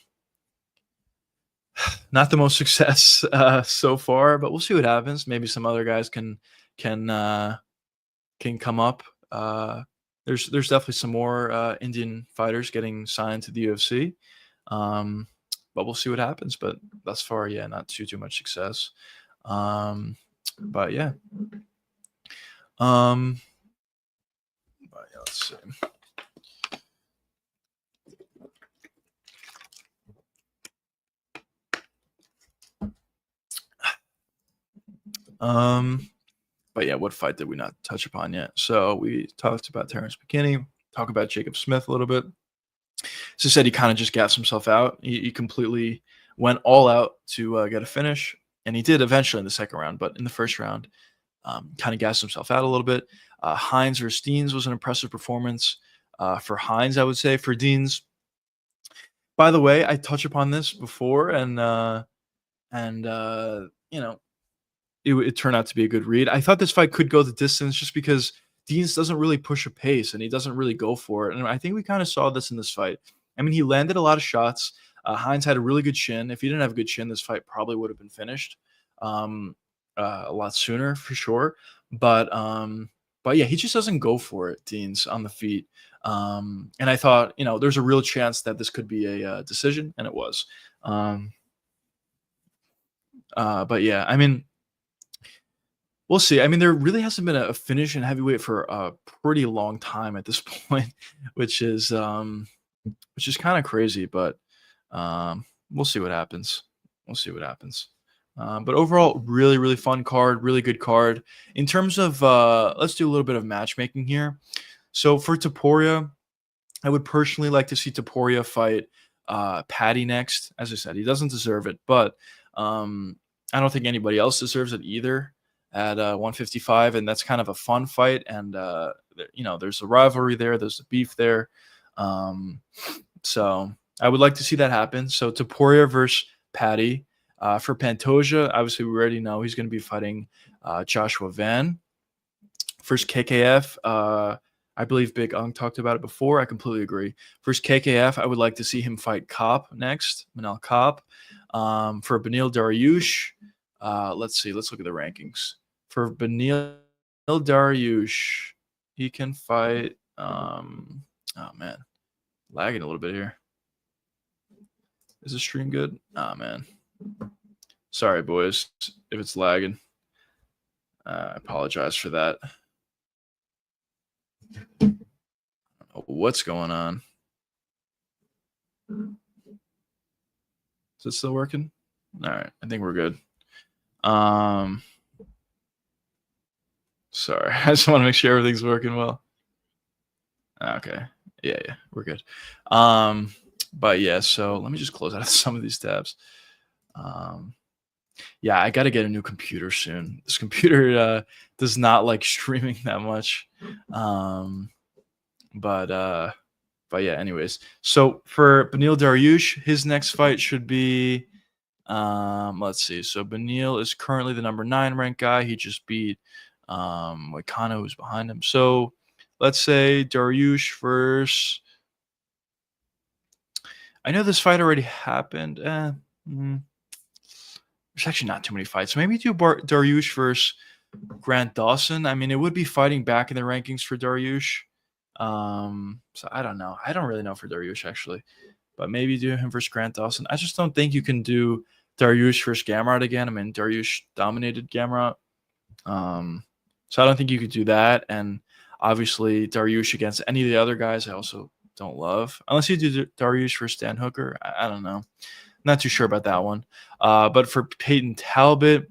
not the most success so far, but we'll see what happens. Maybe some other guys can can come up. There's definitely some more Indian fighters getting signed to the UFC, um, but we'll see what happens. But thus far, yeah, not too much success. Um, but yeah, um, but yeah, let's see. Um, but yeah, what fight did we not touch upon yet? So we talked about Terrence McKinney. Talk about Jacob Smith a little bit. So said he kind of just gassed himself out. He completely went all out to get a finish, and he did eventually in the second round. But in the first round, kind of gassed himself out a little bit. Hines versus Deans was an impressive performance for Hines, I would say. For Deans, by the way, I touched upon this before, and you know, it turned out to be a good read. I thought this fight could go the distance just because Deans doesn't really push a pace and he doesn't really go for it. And I think we kind of saw this in this fight. I mean, he landed a lot of shots. Hines had a really good chin. If he didn't have a good chin, this fight probably would have been finished um, a lot sooner for sure. But but yeah, he just doesn't go for it, Deans, on the feet. And I thought, there's a real chance that this could be a decision, and it was. Um, but yeah, I mean, we'll see. I mean, there really hasn't been a finish in heavyweight for a pretty long time at this point, which is kind of crazy. But we'll see what happens. We'll see what happens. But overall, really, really fun card, really good card. In terms of, let's do a little bit of matchmaking here. So for Topuria, I would personally like to see Topuria fight Paddy next. As I said, he doesn't deserve it, but I don't think anybody else deserves it either at 155, and that's kind of a fun fight. And there's a rivalry there, there's a beef there, so I would like to see that happen. So Topuria versus Paddy. For Pantoja, obviously we already know he's going to be fighting Joshua Van. First KKF, I believe Big Ung talked about it before. I completely agree. First KKF, I would like to see him fight Kopp next, Manel Kopp. For Beneil Dariush, let's see. Let's look at the rankings. For Beneil Dariush, he can fight. Oh man, lagging a little bit here. Is the stream good? Oh man, sorry boys if it's lagging. I apologize for that. I don't know what's going on. Is it still working? All right, I think we're good. Sorry, I just want to make sure everything's working well. Okay, yeah, we're good. But yeah, so let me just close out some of these tabs. Yeah, I got to get a new computer soon. This computer does not like streaming that much. But yeah, anyways. So for Beneil Dariush, his next fight should be let's see. So Beneil is currently the number 9 ranked guy. He just beat Moicano, who's behind him. So let's say Dariush versus. I know this fight already happened. There's actually not too many fights. So maybe do Dariush versus Grant Dawson. I mean, it would be fighting back in the rankings for Dariush. So I don't know. I don't really know for Dariush actually, but maybe do him versus Grant Dawson. I just don't think you can do Dariush versus Gamrot again. I mean, Dariush dominated Gamrot. So I don't think you could do that. And obviously Dariush against any of the other guys, I also don't love. Unless you do Dariush versus Dan Hooker. I don't know. Not too sure about that one. But for Peyton Talbot,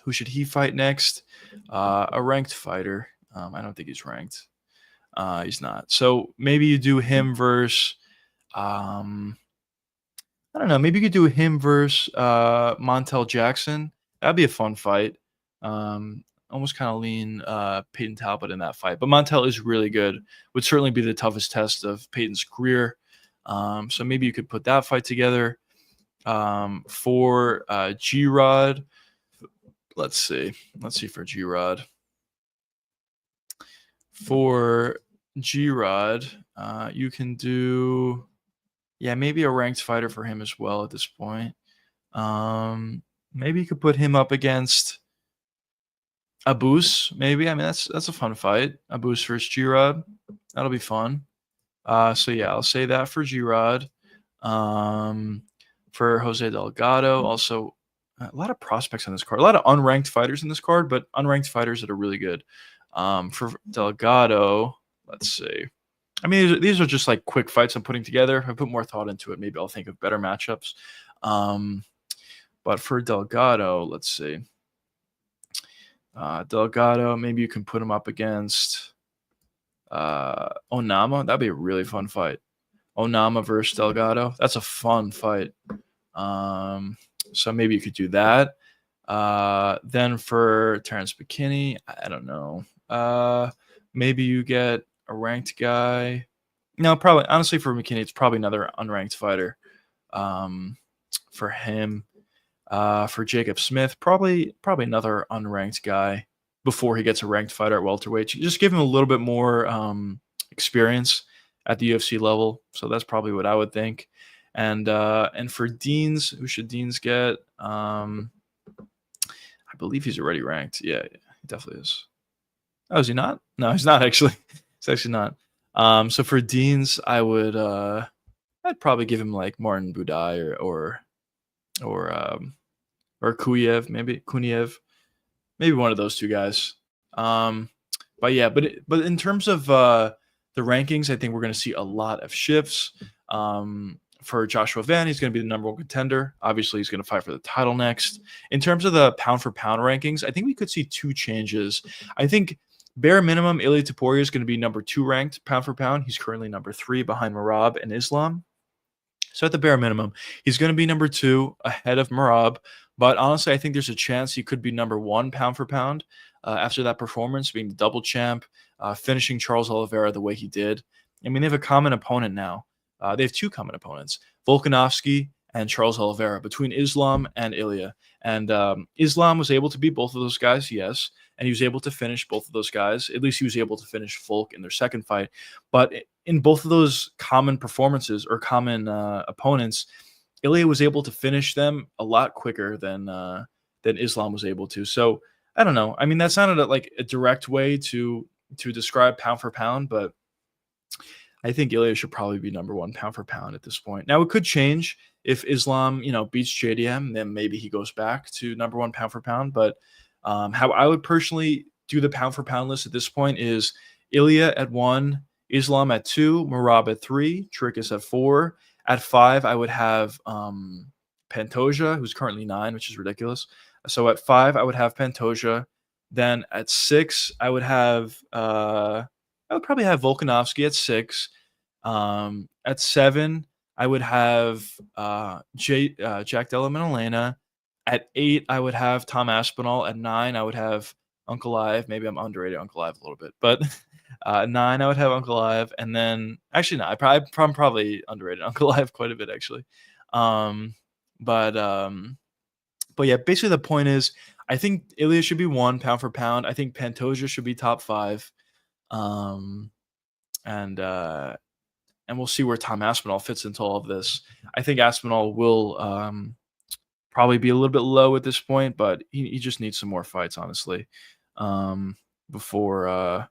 who should he fight next? A ranked fighter. I don't think he's ranked. He's not. So maybe you do him versus. I don't know. Maybe you could do him versus Montel Jackson. That'd be a fun fight. Almost kind of lean Peyton Talbot in that fight. But Montel is really good. Would certainly be the toughest test of Peyton's career. So maybe you could put that fight together. For G-Rod, let's see for G-Rod. For G-Rod, you can do, maybe a ranked fighter for him as well at this point. Maybe you could put him up against Abus, maybe. I mean, that's a fun fight. Abus versus G-Rod. That'll be fun. So yeah, I'll say that for G-Rod. For Jose Delgado, also a lot of prospects on this card. A lot of unranked fighters in this card, but unranked fighters that are really good. For Delgado, let's see. I mean, these are just like quick fights I'm putting together. If I put more thought into it, maybe I'll think of better matchups. But for Delgado, let's see. Delgado, maybe you can put him up against Onama. That'd be a really fun fight. Onama versus Delgado. That's a fun fight. So maybe you could do that. Then for Terrence McKinney, I don't know. Maybe you get a ranked guy. No, probably. Honestly, for McKinney, it's probably another unranked fighter. For him, for Jacob Smith, probably another unranked guy before he gets a ranked fighter at welterweight. Just give him a little bit more experience at the UFC level. So that's probably what I would think. And for Deans, who should Deans get? I believe he's already ranked. Yeah, he definitely is. Oh, is he not? No, he's not actually. He's actually not. So for Deans, I would I'd probably give him like Martin Budai or Kuyev, Kuniev, maybe one of those two guys. But yeah, but in terms of the rankings, I think we're going to see a lot of shifts. For Joshua Van, he's going to be the number one contender. Obviously, he's going to fight for the title next. In terms of the pound-for-pound rankings, I think we could see two changes. I think bare minimum, Ilia Topuria is going to be number 2 ranked pound-for-pound. He's currently number 3 behind Merab and Islam. So at the bare minimum, he's going to be number 2 ahead of Merab. But honestly, I think there's a chance he could be number 1 pound-for-pound after that performance, being the double champ, finishing Charles Oliveira the way he did. I mean, they have a common opponent now. They have 2 common opponents, Volkanovski and Charles Oliveira, between Islam and Ilia. And Islam was able to beat both of those guys, yes, and he was able to finish both of those guys. At least he was able to finish Volk in their second fight. But in both of those common performances or common opponents, Ilia was able to finish them a lot quicker than Islam was able to. So I don't know. I mean, that sounded like a direct way to describe pound for pound, but I think Ilia should probably be number 1 pound for pound at this point. Now, it could change if Islam, beats JDM, then maybe he goes back to number 1 pound for pound. But how I would personally do the pound for pound list at this point is Ilia at 1, Islam at 2, Merab at 3, Trickus at 4. At 5, I would have Pantoja, who's currently 9, which is ridiculous. So at 5, I would have Pantoja. Then at 6, I would have I would probably have Volkanovski at 6. At 7, I would have Jack Della Maddalena. At 8, I would have Tom Aspinall. At 9, I would have Uncle Ive. Maybe I'm underrated Uncle Ive a little bit, but 9, I would have Uncle Ive, and then actually no, I'm probably underrated Uncle Ive quite a bit actually. But yeah, basically the point is I think Ilia should be 1 pound for pound. I think Pantoja should be top 5. Um, and we'll see where Tom Aspinall fits into all of this. I think Aspinall will probably be a little bit low at this point, but he just needs some more fights, honestly, um, before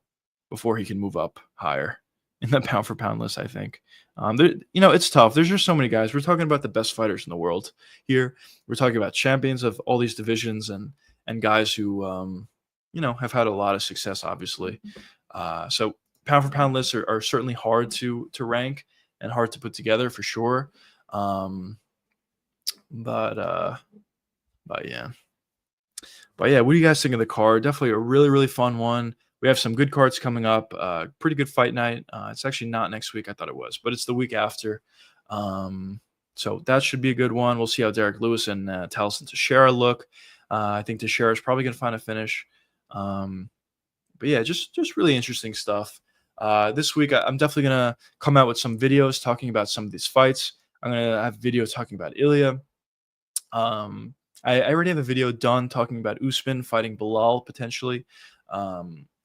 before he can move up higher in the pound for pound list. I think. It's tough. There's just so many guys. We're talking about the best fighters in the world here. We're talking about champions of all these divisions and guys who have had a lot of success, obviously. So pound for pound lists are certainly hard to rank and hard to put together for sure. Um, but uh, but yeah. But yeah, what do you guys think of the card? Definitely a really, really fun one. We have some good cards coming up. Pretty good fight night. It's actually not next week. I thought it was, but it's the week after. So that should be a good one. We'll see how Derek Lewis and Taliesin Teixeira look. I think Teixeira is probably going to find a finish. But yeah, just really interesting stuff. This week, I'm definitely going to come out with some videos talking about some of these fights. I'm going to have videos talking about Ilia. I already have a video done talking about Usman fighting Bilal potentially.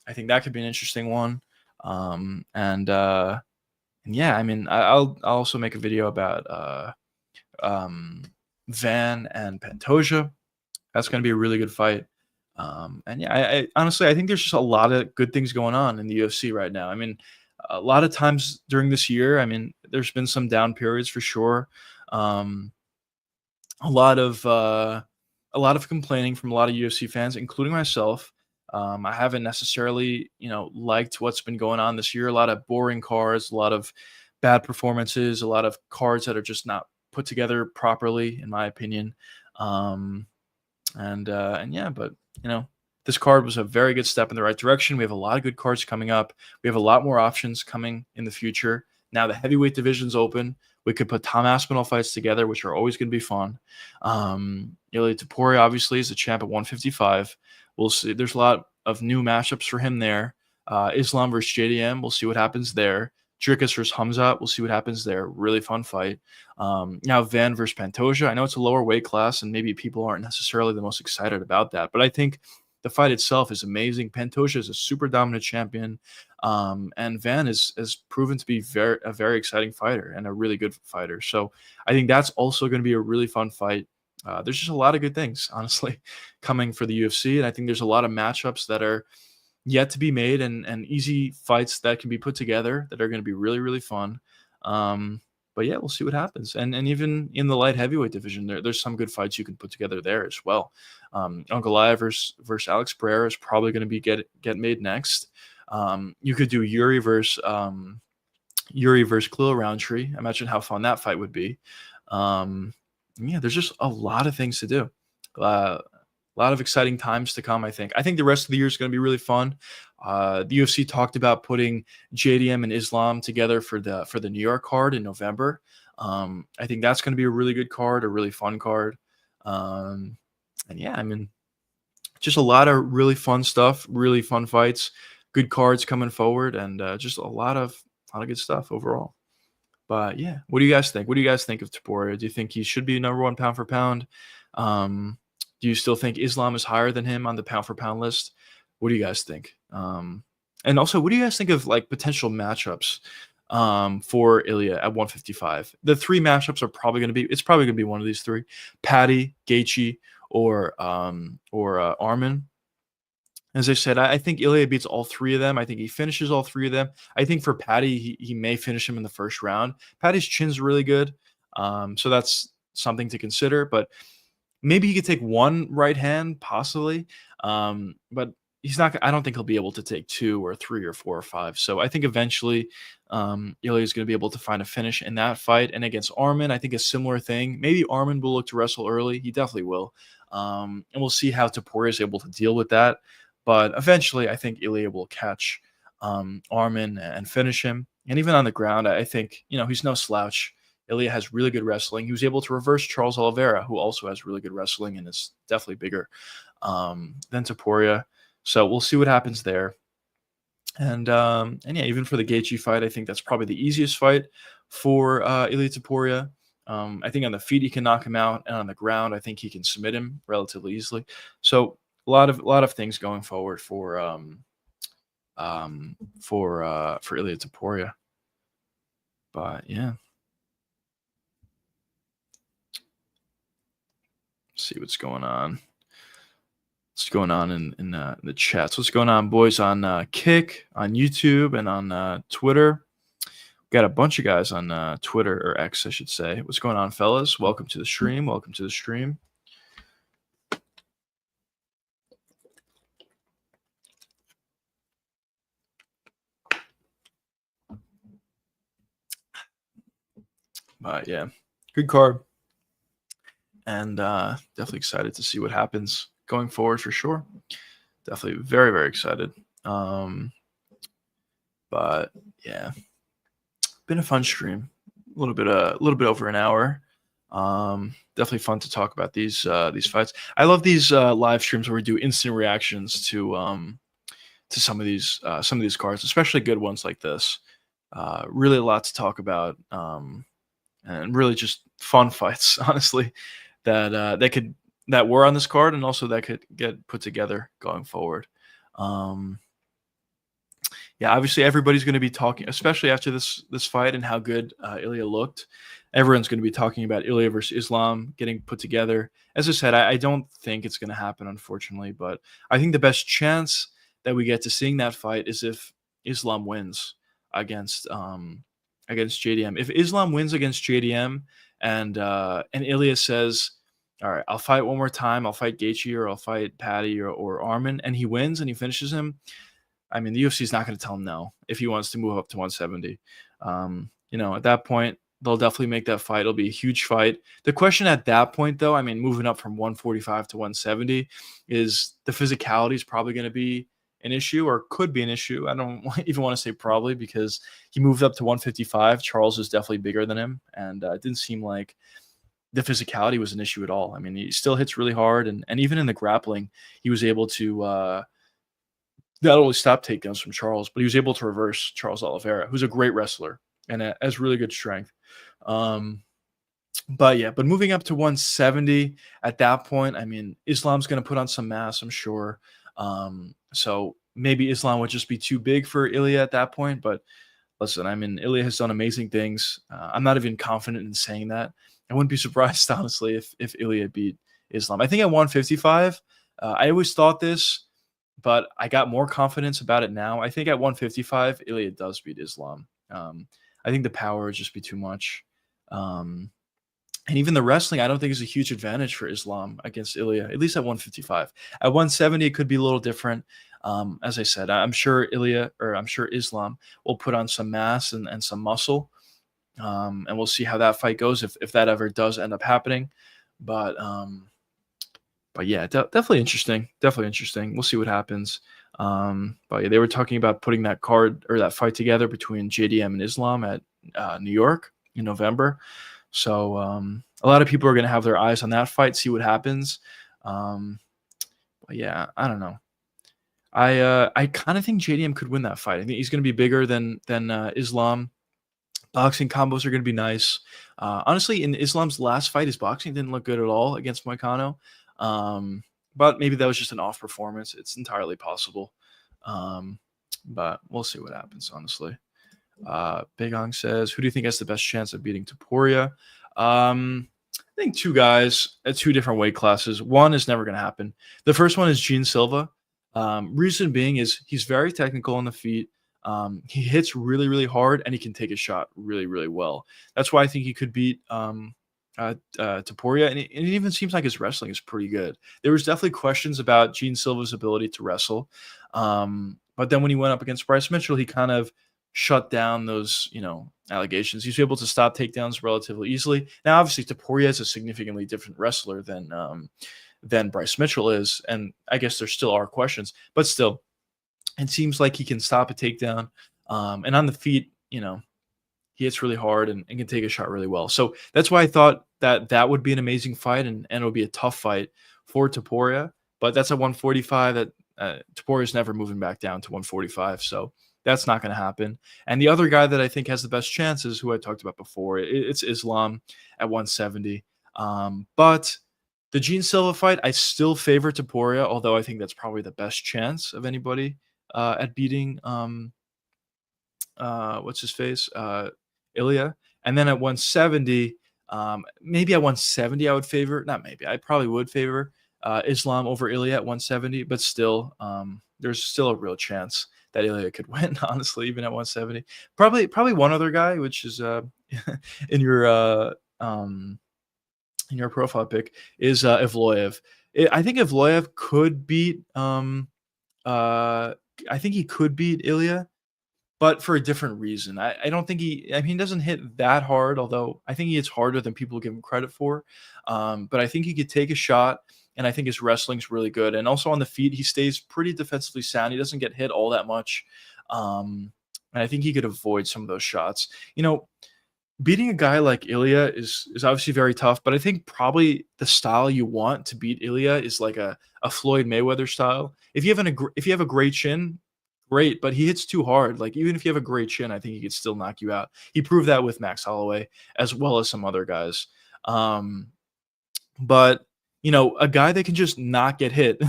I think that could be an interesting one. And yeah, I mean, I'll also make a video about Van and Pantoja. That's going to be a really good fight. And yeah, I honestly, I think there's just a lot of good things going on in the UFC right now. I mean, a lot of times during this year, I mean, there's been some down periods for sure. Um, a lot of complaining from a lot of UFC fans, including myself. I haven't necessarily, liked what's been going on this year. A lot of boring cards, a lot of bad performances, a lot of cards that are just not put together properly, in my opinion. Um, and yeah, but this card was a very good step in the right direction. We have a lot of good cards coming up. We have a lot more options coming in the future. Now the heavyweight division's open. We could put Tom Aspinall fights together, which are always going to be fun. Ilia Topuria obviously is the champ at 155. We'll see. There's a lot of new matchups for him there. Islam versus JDM. We'll see what happens there. Dricus versus Hamzat. We'll see what happens there. Really fun fight. Now Van versus Pantoja. I know it's a lower weight class, and maybe people aren't necessarily the most excited about that, but I think the fight itself is amazing. Pantoja is a super dominant champion, and Van is proven to be a very exciting fighter and a really good fighter. So I think that's also going to be a really fun fight. There's just a lot of good things, honestly, coming for the UFC, and I think there's a lot of matchups that are yet to be made and easy fights that can be put together that are going to be really, really fun. But yeah, we'll see what happens. And even in the light heavyweight division, there's some good fights you can put together there as well. Ankalaev versus Alex Pereira is probably going to be get made next. You could do Yuri versus Khalil Roundtree. Imagine how fun that fight would be. Yeah, there's just a lot of things to do. A lot of exciting times to come, I think. I think the rest of the year is going to be really fun. The UFC talked about putting JDM and Islam together for the New York card in November. I think that's going to be a really good card, a really fun card. And yeah, I mean, just a lot of really fun stuff, really fun fights, good cards coming forward, and just a lot of good stuff overall. But yeah, what do you guys think? What do you guys think of Topuria? Do you think he should be number 1 pound for pound? Do you still think Islam is higher than him on the pound for pound list? What do you guys think? And also, what do you guys think of like potential matchups for Ilia at 155? The 3 matchups are probably going to be. It's probably going to be one of these 3: Patty, Gaethje, or Arman. As I said, I think Ilia beats all 3 of them. I think he finishes all 3 of them. I think for Patty, he may finish him in the first round. Patty's chin's really good, so that's something to consider. But maybe he could take 1 right hand, possibly, but he's not. I don't think he'll be able to take 2 or 3 or 4 or 5. So I think eventually Ilia is going to be able to find a finish in that fight. And against Arman, I think a similar thing. Maybe Arman will look to wrestle early. He definitely will. And we'll see how Topuria is able to deal with that. But eventually, I think Ilia will catch Arman and finish him. And even on the ground, I think, he's no slouch. Ilia has really good wrestling. He was able to reverse Charles Oliveira, who also has really good wrestling and is definitely bigger than Topuria. So we'll see what happens there. And yeah, even for the Gaethje fight, I think that's probably the easiest fight for Ilia Topuria. I think on the feet he can knock him out, and on the ground I think he can submit him relatively easily. So a lot of things going forward for Ilia Topuria. But yeah, see what's going on. What's going on in the chats? What's going on, boys, on Kick, on YouTube, and on Twitter? Got a bunch of guys on Twitter, or X, I should say. What's going on, fellas? Welcome to the stream. Welcome to the stream. But yeah, good card. And definitely excited to see what happens going forward for sure. Definitely very, very excited. But yeah, been a fun stream. A little bit over an hour. Definitely fun to talk about these fights. I love these live streams where we do instant reactions to some of these cards, especially good ones like this. Really a lot to talk about, and really just fun fights, honestly, that were on this card, and also that could get put together going forward. Yeah, obviously everybody's going to be talking, especially after this fight and how good Ilia looked. Everyone's going to be talking about Ilia versus Islam getting put together. As I said, I don't think it's going to happen, unfortunately, but I think the best chance that we get to seeing that fight is if Islam wins against JDM. If Islam wins against JDM and Ilia says, "All right, I'll fight one more time. I'll fight Gaethje, or I'll fight Patty, or Arman," and he wins and he finishes him, I mean, the UFC is not going to tell him no if he wants to move up to 170. At that point, they'll definitely make that fight. It'll be a huge fight. The question at that point, though, I mean, moving up from 145 to 170, is the physicality is probably going to be an issue, or could be an issue. I don't even want to say probably, because he moved up to 155. Charles is definitely bigger than him, and it didn't seem like the physicality was an issue at all. I mean, he still hits really hard, and even in the grappling, he was able to not only stop takedowns from Charles, but he was able to reverse Charles Oliveira, who's a great wrestler and has really good strength. But moving up to 170 at that point, I mean, Islam's going to put on some mass, I'm sure. So maybe Islam would just be too big for Ilia at that point. But listen, I mean, Ilia has done amazing things. I'm not even confident in saying that. I wouldn't be surprised, honestly, if Ilia beat Islam. I think at 155, I always thought this, but I got more confidence about it now. I think at 155, Ilia does beat Islam. I think the power would just be too much. And even the wrestling, I don't think is a huge advantage for Islam against Ilia, at least at 155. At 170, it could be a little different. As I said, I'm sure Islam will put on some mass and some muscle. And we'll see how that fight goes if that ever does end up happening. But yeah, definitely interesting. Definitely interesting. We'll see what happens. But yeah, they were talking about putting that card or that fight together between JDM and Islam at New York in November. So a lot of people are going to have their eyes on that fight, see what happens. But yeah, I don't know. I kind of think JDM could win that fight. I think he's going to be bigger than Islam. Boxing combos are going to be nice. Honestly, in Islam's last fight, his boxing didn't look good at all against Moicano. But maybe that was just an off performance. It's entirely possible. But we'll see what happens, honestly. Big Ong says, who do you think has the best chance of beating Topuria? I think two guys at two different weight classes. One is never going to happen. The first one is Gene Silva. Reason being is he's very technical on the feet. He hits really, really hard, and he can take a shot really, really well. That's why I think he could beat Topuria, and it even seems like his wrestling is pretty good. There was definitely questions about Gene Silva's ability to wrestle, but then when he went up against Bryce Mitchell, he kind of shut down those allegations. He's able to stop takedowns relatively easily. Now, obviously, Topuria is a significantly different wrestler than Bryce Mitchell is, and I guess there still are questions, but still, it seems like he can stop a takedown, and on the feet, he hits really hard and can take a shot really well. So that's why I thought that would be an amazing fight, and it would be a tough fight for Topuria. But that's at 145. That Topuria is never moving back down to 145, so that's not going to happen. And the other guy that I think has the best chance is who I talked about before. It's Islam at 170. But The Gene Silva fight, I still favor Topuria, although I think that's probably the best chance of anybody at beating what's his face, Ilia. And then at 170, maybe at 170, I would favor, not maybe, I probably would favor Islam over Ilia at 170, but still, there's still a real chance that Ilia could win, honestly, even at 170. Probably one other guy, which is in your in your profile pic, is Evloev. I think Evloev could beat uh I think he could beat Ilia, but for a different reason. I don't think I mean, he doesn't hit that hard, although I think he hits harder than people give him credit for. But I think he could take a shot, and I think his wrestling's really good. And also on the feet, he stays pretty defensively sound. He doesn't get hit all that much. And I think he could avoid some of those shots. You know, beating a guy like Ilia is obviously very tough, but I think probably the style you want to beat Ilia is like a Floyd Mayweather style. If you have a great chin, great, but he hits too hard. Like, even if you have a great chin, I think he could still knock you out. He proved that with Max Holloway as well as some other guys. But a guy that can just not get hit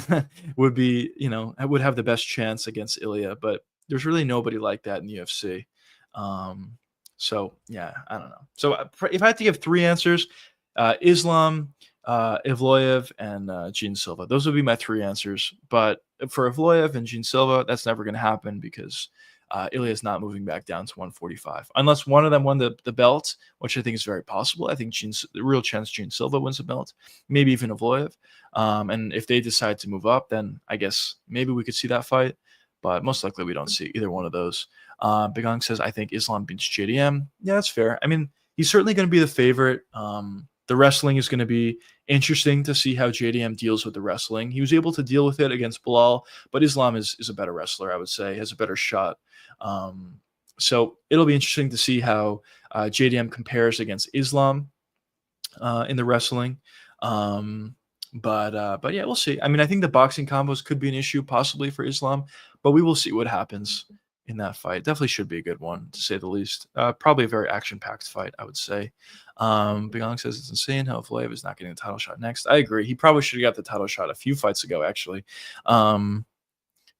would be, would have the best chance against Ilia. But there's really nobody like that in the UFC. So yeah, I don't know. So if I had to give three answers, Islam, Evloev, and Gene Silva. Those would be my three answers. But for Evloev and Gene Silva, that's never going to happen because Ilia is not moving back down to 145 unless one of them won the belt, which I think is very possible. I think the real chance Gene Silva wins the belt, maybe even Evloev. And if they decide to move up, then I guess maybe we could see that fight. But most likely we don't see either one of those. Big Ong says, I think Islam beats JDM. Yeah, that's fair. I mean, he's certainly going to be the favorite. The wrestling is going to be interesting to see how JDM deals with the wrestling. He was able to deal with it against Bilal, but Islam is a better wrestler, I would say, has a better shot. So it'll be interesting to see how JDM compares against Islam in the wrestling. But yeah, we'll see. I mean, I think the boxing combos could be an issue possibly for Islam, but we will see what happens in that fight. Definitely should be a good one, to say the least. Probably a very action-packed fight, I would say. Big Ong says it's insane how Evloev is not getting the title shot next. I agree. He probably should have got the title shot a few fights ago, actually. But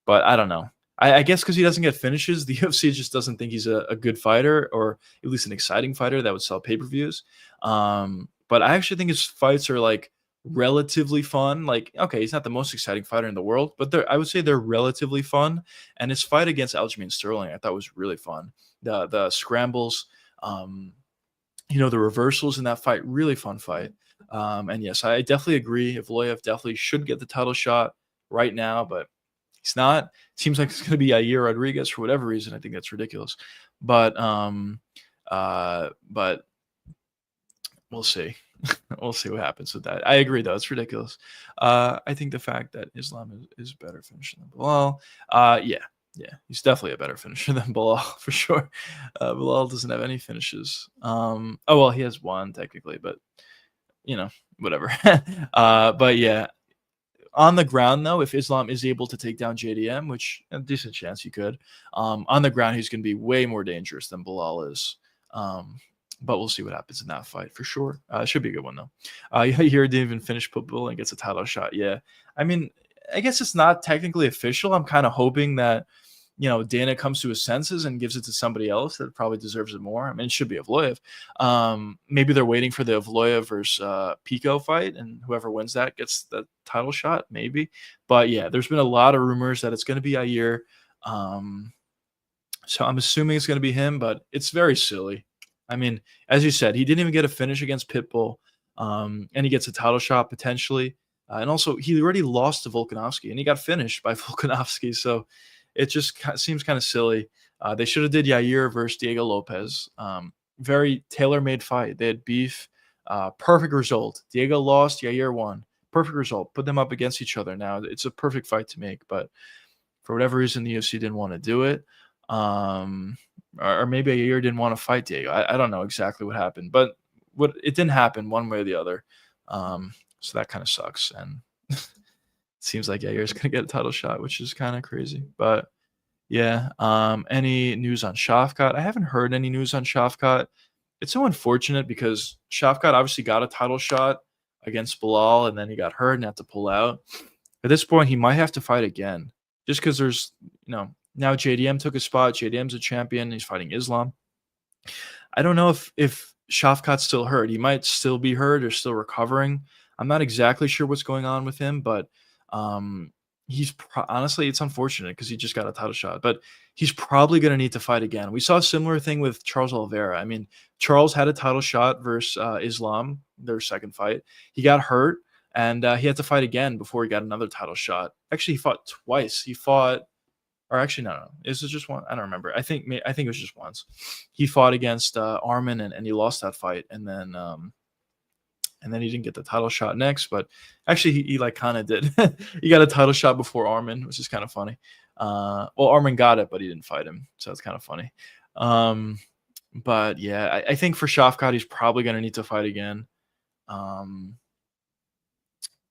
I don't know. I guess because he doesn't get finishes, the UFC just doesn't think he's a good fighter, or at least an exciting fighter that would sell pay-per-views. But I actually think his fights are like relatively fun. Like, okay, he's not the most exciting fighter in the world, but I would say they're relatively fun. And his fight against Aljamain Sterling, I thought was really fun. The scrambles, the reversals in that fight, really fun fight. And yes, I definitely agree. Evloev definitely should get the title shot right now, but he's not. Seems like it's going to be Yair Rodriguez for whatever reason. I think that's ridiculous. But we'll see. We'll see what happens with that. I agree, though. It's ridiculous. I think the fact that Islam is better finisher than Bilal. Yeah, he's definitely a better finisher than Bilal for sure. Bilal doesn't have any finishes. Oh well, he has one technically, but whatever. But yeah, on the ground though, if Islam is able to take down JDM, which a decent chance he could, on the ground he's going to be way more dangerous than Bilal is. But we'll see what happens in that fight for sure. It should be a good one, though. Yair didn't even finish Pitbull and gets a title shot. Yeah. I mean, I guess it's not technically official. I'm kind of hoping that, Dana comes to his senses and gives it to somebody else that probably deserves it more. I mean, it should be Evloev. Maybe they're waiting for the Evloev versus Pico fight, and whoever wins that gets the title shot, maybe. But yeah, there's been a lot of rumors that it's going to be Yair. So I'm assuming it's going to be him, but it's very silly. I mean, as you said, he didn't even get a finish against Pitbull, and he gets a title shot potentially. And also, he already lost to Volkanovski, and he got finished by Volkanovski. So it just seems kind of silly. They should have did Yair versus Diego Lopez. Very tailor-made fight. They had beef. Perfect result. Diego lost. Yair won. Perfect result. Put them up against each other now. It's a perfect fight to make. But for whatever reason, the UFC didn't want to do it. Or maybe Yair didn't want to fight Diego. I don't know exactly what happened, but it didn't happen one way or the other. So that kind of sucks. And it seems like Yair is going to get a title shot, which is kind of crazy. But yeah, any news on Shavkat? I haven't heard any news on Shavkat. It's so unfortunate because Shavkat obviously got a title shot against Bilal, and then he got hurt and had to pull out. At this point, he might have to fight again, just because there's, now JDM took a spot. JDM's a champion. He's fighting Islam. I don't know if Shafkat's still hurt. He might still be hurt or still recovering. I'm not exactly sure what's going on with him, but um, honestly, it's unfortunate because he just got a title shot. But he's probably going to need to fight again. We saw a similar thing with Charles Oliveira. I mean, Charles had a title shot versus Islam, their second fight. He got hurt, and he had to fight again before he got another title shot. Actually, he fought twice. He fought, or actually, no. Is it just one? I don't remember. I think it was just once. He fought against Armin, and he lost that fight, and then he didn't get the title shot next. But actually, he like kind of did. He got a title shot before Armin, which is kind of funny. Well, Armin got it, but he didn't fight him, so it's kind of funny. But yeah, I think for Shafkat, he's probably going to need to fight again.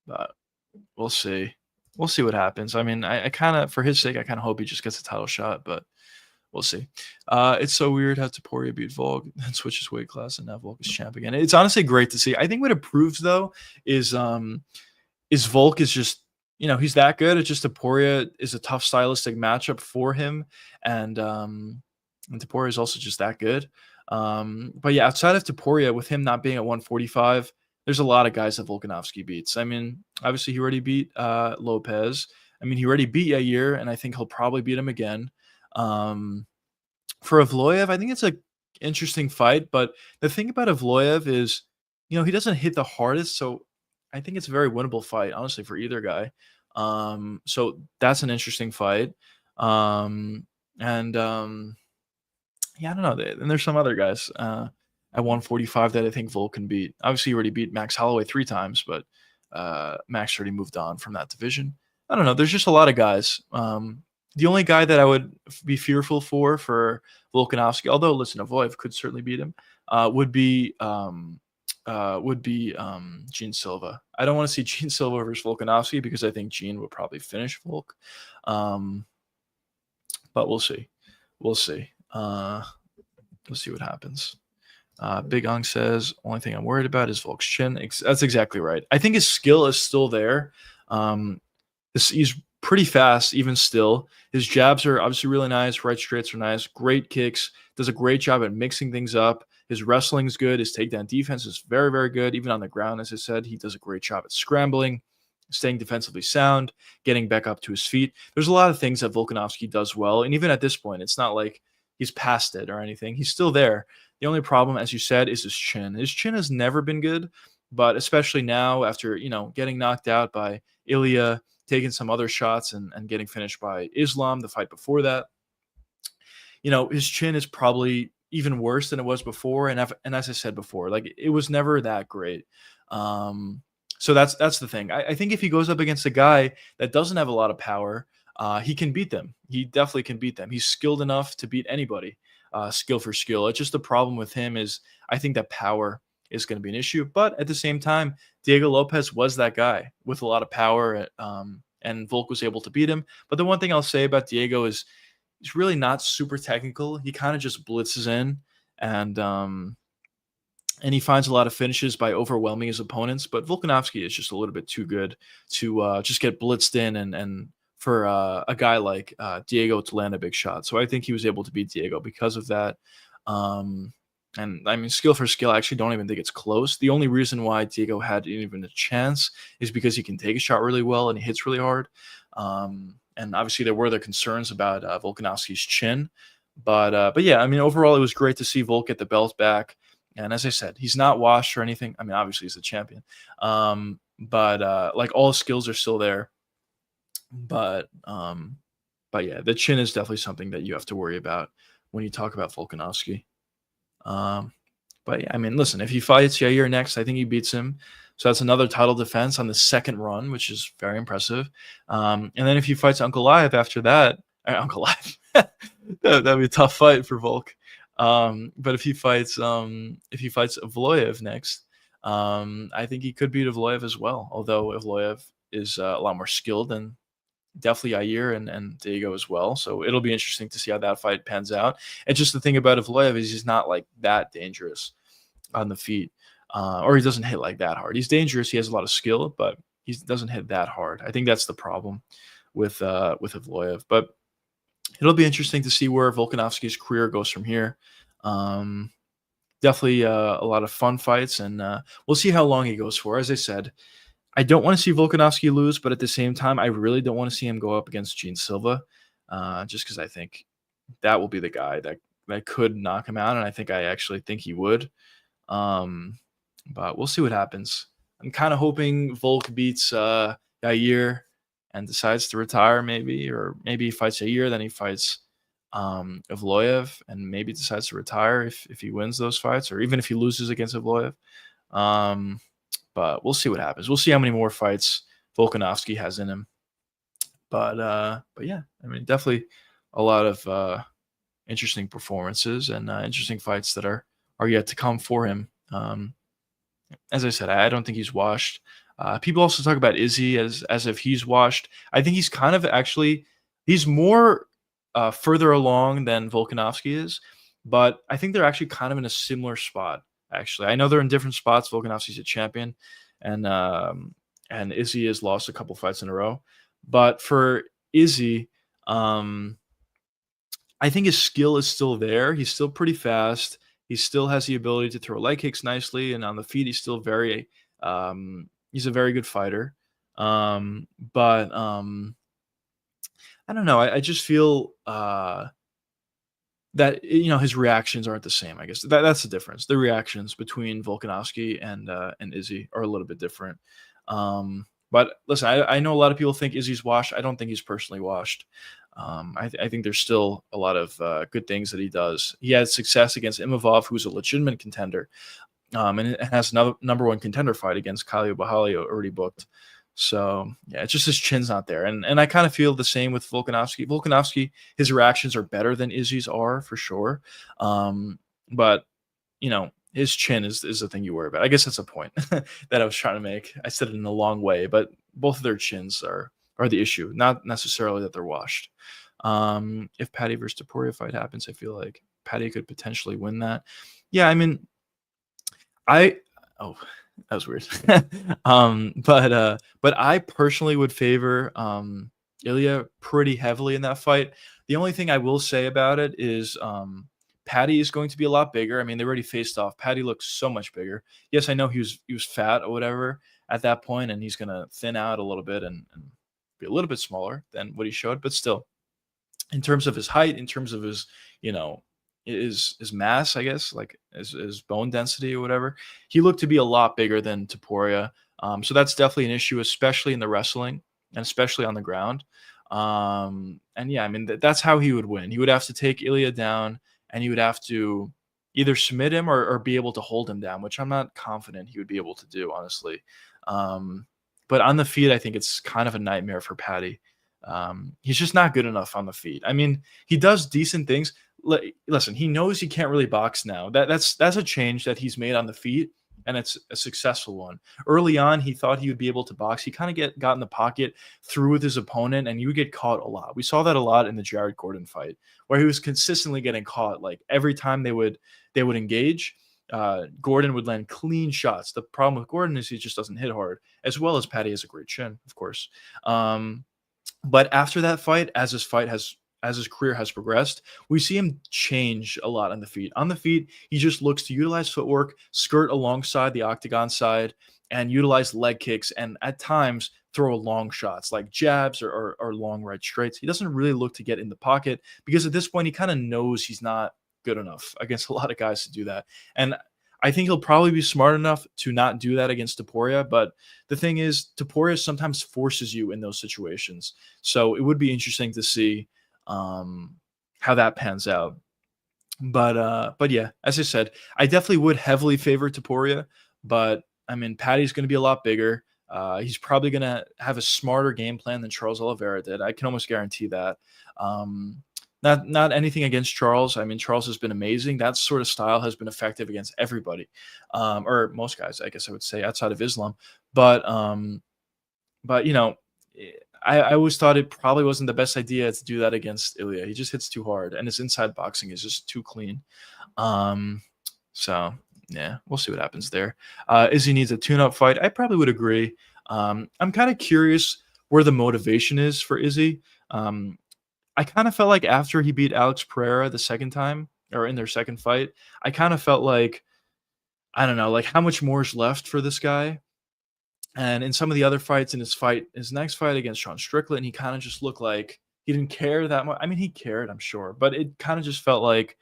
But we'll see. We'll see what happens. I mean, I kind of, for his sake, I kind of hope he just gets a title shot, but we'll see. It's so weird how Topuria beat Volk and switches weight class, and now Volk is champ again. It's honestly great to see. I think what it proves, though, is Volk is just, he's that good. It's just Topuria is a tough stylistic matchup for him, and Topuria is also just that good. But yeah, outside of Topuria, with him not being at 145, there's a lot of guys that Volkanovski beats. I mean, obviously he already beat Lopez. I mean, he already beat Yair, and I think he'll probably beat him again. For Evloev, I think it's an interesting fight, but the thing about Evloev is, he doesn't hit the hardest, so I think it's a very winnable fight, honestly, for either guy. So that's an interesting fight. Yeah, I don't know. And there's some other guys at 145 that I think Volk can beat. Obviously, he already beat Max Holloway 3 times, but Max already moved on from that division. I don't know. There's just a lot of guys. The only guy that I would be fearful for Volkanovski, although listen, Evloev could certainly beat him, would be Gene Silva. I don't want to see Gene Silva versus Volkanovski because I think Gene would probably finish Volk. But we'll see. We'll see. We'll see what happens. Big Ong says, only thing I'm worried about is Volk's chin. That's exactly right. I think his skill is still there. He's pretty fast, even still. His jabs are obviously really nice. Right straights are nice. Great kicks. Does a great job at mixing things up. His wrestling's good. His takedown defense is very, very good. Even on the ground, as I said, he does a great job at scrambling, staying defensively sound, getting back up to his feet. There's a lot of things that Volkanovski does well. And even at this point, it's not like he's past it or anything. He's still there. The only problem, as you said, is his chin. His chin has never been good, but especially now after, getting knocked out by Ilia, taking some other shots and getting finished by Islam, the fight before that, his chin is probably even worse than it was before. And as I said before, like it was never that great. So that's the thing. I think if he goes up against a guy that doesn't have a lot of power, he can beat them. He definitely can beat them. He's skilled enough to beat anybody, skill for skill. It's just the problem with him is I think that power is going to be an issue. But at the same time, Diego Lopez was that guy with a lot of power, and Volk was able to beat him. But the one thing I'll say about Diego is he's really not super technical. He kind of just blitzes in, and he finds a lot of finishes by overwhelming his opponents. But Volkanovski is just a little bit too good to just get blitzed in and for a guy like Diego to land a big shot. So I think he was able to beat Diego because of that. And I mean, skill for skill, I actually don't even think it's close. The only reason why Diego had even a chance is because he can take a shot really well and he hits really hard. And obviously there were the concerns about Volkanovski's chin. But yeah, I mean, overall, it was great to see Volk get the belt back. And as I said, he's not washed or anything. I mean, obviously he's a champion. But like all skills are still there. But yeah, the chin is definitely something that you have to worry about when you talk about Volkanovski. But yeah, I mean, listen, if he fights Yair next, I think he beats him. So that's another title defense on the second run, which is very impressive. And then if he fights Uncle Live after that, Uncle Live, that'd be a tough fight for Volk. But if he fights Evloev next, I think he could beat Evloev as well. Although Evloev is a lot more skilled than definitely Yair and Diego as well. So it'll be interesting to see how that fight pans out. And just the thing about Evloev is he's not like that dangerous on the feet. or he doesn't hit like that hard. He's dangerous. He has a lot of skill, but he doesn't hit that hard. I think that's the problem with Evloev. But it'll be interesting to see where Volkanovski's career goes from here. Um, Definitely a lot of fun fights, and we'll see how long he goes for. As I said, I don't want to see Volkanovski lose, but at the same time, I really don't want to see him go up against Gene Silva, just because I think that will be the guy that could knock him out, and I actually think he would. Um, but we'll see what happens. I'm kind of hoping Volk beats Yair and decides to retire, maybe, or maybe he fights Yair, then he fights Evloev, and maybe decides to retire if he wins those fights, or even if he loses against Evloev. Um, but we'll see what happens. We'll see how many more fights Volkanovski has in him. But yeah, I mean, definitely a lot of interesting performances and interesting fights that are yet to come for him. As I said, I don't think he's washed. People also talk about Izzy as if he's washed. I think he's kind of actually he's more further along than Volkanovski is, but I think they're actually kind of in a similar spot. Actually, I know they're in different spots. Volkanovski's a champion, and Izzy has lost a couple fights in a row. But for Izzy, I think his skill is still there. He's still pretty fast. He still has the ability to throw leg kicks nicely, and on the feet, he's still he's a very good fighter. But I don't know. I just feel that his reactions aren't the same. I guess that's the difference. The reactions between Volkanovski and Izzy are a little bit different. But listen, I know a lot of people think Izzy's washed. I don't think he's personally washed. I think there's still a lot of good things that he does. He had success against Imavov, who's a legitimate contender, and it has another number one contender fight against Khalil Bahali already booked. So yeah, it's just his chin's not there, and I kind of feel the same with Volkanovski. Volkanovski, his reactions are better than Izzy's are for sure, but his chin is the thing you worry about. I guess that's a point that I was trying to make. I said it in a long way, but both of their chins are the issue, not necessarily that they're washed. If Paddy versus Topuria fight happens, I feel like Paddy could potentially win that. Yeah, I mean, I oh, that was weird. But I personally would favor Ilia pretty heavily in that fight. The only thing I will say about it is Paddy is going to be a lot bigger. I mean, they already faced off. Paddy looks so much bigger. Yes, I know he was fat or whatever at that point, and he's gonna thin out a little bit and be a little bit smaller than what he showed, but still, in terms of his height, in terms of his, you know, his mass, I guess, like his bone density or whatever, he looked to be a lot bigger than Topuria. So that's definitely an issue, especially in the wrestling and especially on the ground. And yeah, I mean, that's how he would win. He would have to take Ilia down and he would have to either submit him or be able to hold him down, which I'm not confident he would be able to do, honestly. Um, but on the feet, I think it's kind of a nightmare for Paddy. He's just not good enough on the feet. I mean, he does decent things. Listen, he knows he can't really box now. That's a change that he's made on the feet, and it's a successful one. Early on, he thought he would be able to box. He kind of got in the pocket, threw with his opponent, and you would get caught a lot. We saw that a lot in the Jared Gordon fight, where he was consistently getting caught. Like every time they would engage, Gordon would land clean shots. The problem with Gordon is he just doesn't hit hard, as well as Paddy has a great chin, of course. But after that fight, as his career has progressed, we see him change a lot on the feet. On the feet, he just looks to utilize footwork, skirt alongside the octagon side, and utilize leg kicks, and at times throw long shots like jabs or long right straights. He doesn't really look to get in the pocket because at this point, he kind of knows he's not good enough against a lot of guys to do that. And I think he'll probably be smart enough to not do that against Topuria. But the thing is, Topuria sometimes forces you in those situations. So it would be interesting to see how that pans out. But yeah, as I said, I definitely would heavily favor Topuria. But I mean, Paddy's going to be a lot bigger. He's probably going to have a smarter game plan than Charles Oliveira did. I can almost guarantee that. Not anything against Charles. I mean, Charles has been amazing. That sort of style has been effective against everybody, or most guys, I guess I would say, outside of Islam. But I always thought it probably wasn't the best idea to do that against Ilia. He just hits too hard, and his inside boxing is just too clean. So Yeah, we'll see what happens there. Izzy needs a tune-up fight. I probably would agree. I'm kind of curious where the motivation is for Izzy. Um, I kind of felt like after he beat Alex Pereira the second time, or in their second fight, I kind of felt like, I don't know, like how much more is left for this guy. And in some of the other fights, in his next fight against Sean Strickland, he kind of just looked like he didn't care that much. I mean, he cared, I'm sure, but it kind of just felt like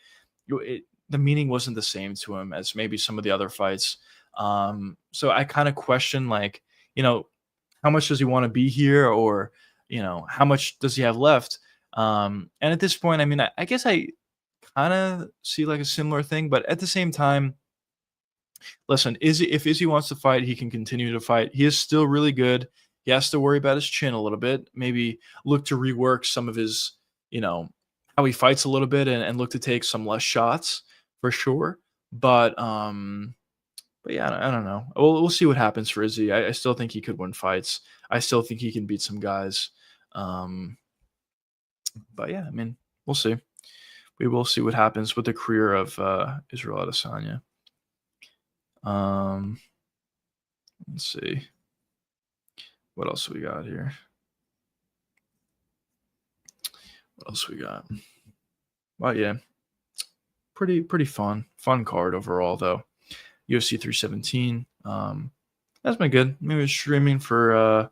the meaning wasn't the same to him as maybe some of the other fights. So I kind of question, like, you know, how much does he want to be here, or how much does he have left? And at this point, I mean, I guess I kind of see like a similar thing, but at the same time, listen, if Izzy wants to fight, he can continue to fight. He is still really good. He has to worry about his chin a little bit. Maybe look to rework some of his, you know, how he fights a little bit, and look to take some less shots for sure. But yeah, I don't know. We'll see what happens for Izzy. I still think he could win fights. I still think he can beat some guys. Um, but yeah, I mean, we'll see. We will see what happens with the career of Israel Adesanya. Um, let's see. What else we got here? What else we got? Well, yeah, pretty fun card overall though. UFC 317. That's been good. Maybe streaming for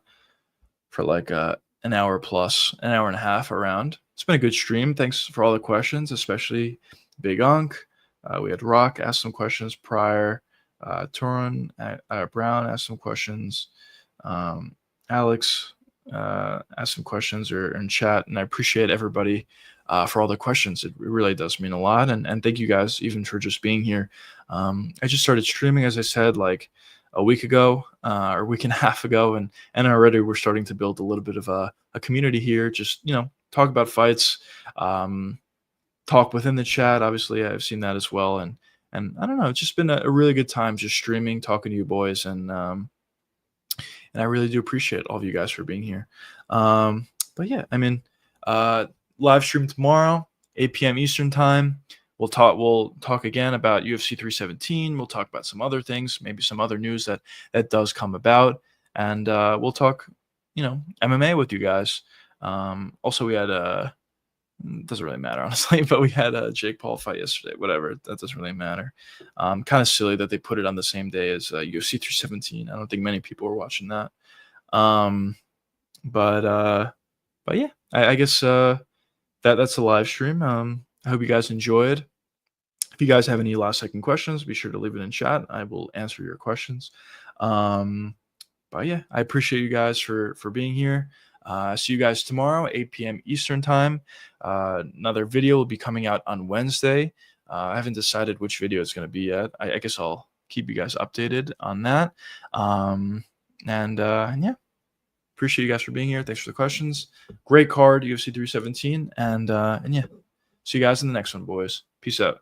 like an hour plus, an hour and a half around. It's been a good stream. Thanks for all the questions, especially Big Unk. We had Rock ask some questions prior. Turan Brown asked some questions. Alex asked some questions or in chat, and I appreciate everybody for all the questions. It really does mean a lot, and thank you guys even for just being here. I just started streaming, as I said, like a week ago or a week and a half ago, and already we're starting to build a little bit of a community here. Just talk about fights, talk within the chat. Obviously, I've seen that as well, and I don't know, it's just been a really good time just streaming, talking to you boys, and I really do appreciate all of you guys for being here. But yeah, I mean, live stream tomorrow, 8 p.m. Eastern time. We'll talk again about UFC 317. We'll talk about some other things, maybe some other news that does come about, and we'll talk, MMA with you guys. Also, we had doesn't really matter honestly, but we had a Jake Paul fight yesterday. Whatever, that doesn't really matter. Kind of silly that they put it on the same day as UFC 317. I don't think many people were watching that. Um, but yeah, I guess that's a live stream. I hope you guys enjoyed. If you guys have any last second questions, be sure to leave it in chat. I will answer your questions. But yeah, I appreciate you guys for being here. See you guys tomorrow, 8 p.m. Eastern time. Another video will be coming out on Wednesday. I haven't decided which video it's going to be yet. I guess I'll keep you guys updated on that. And yeah, appreciate you guys for being here. Thanks for the questions. Great card, UFC 317. And yeah, see you guys in the next one, boys. Peace out.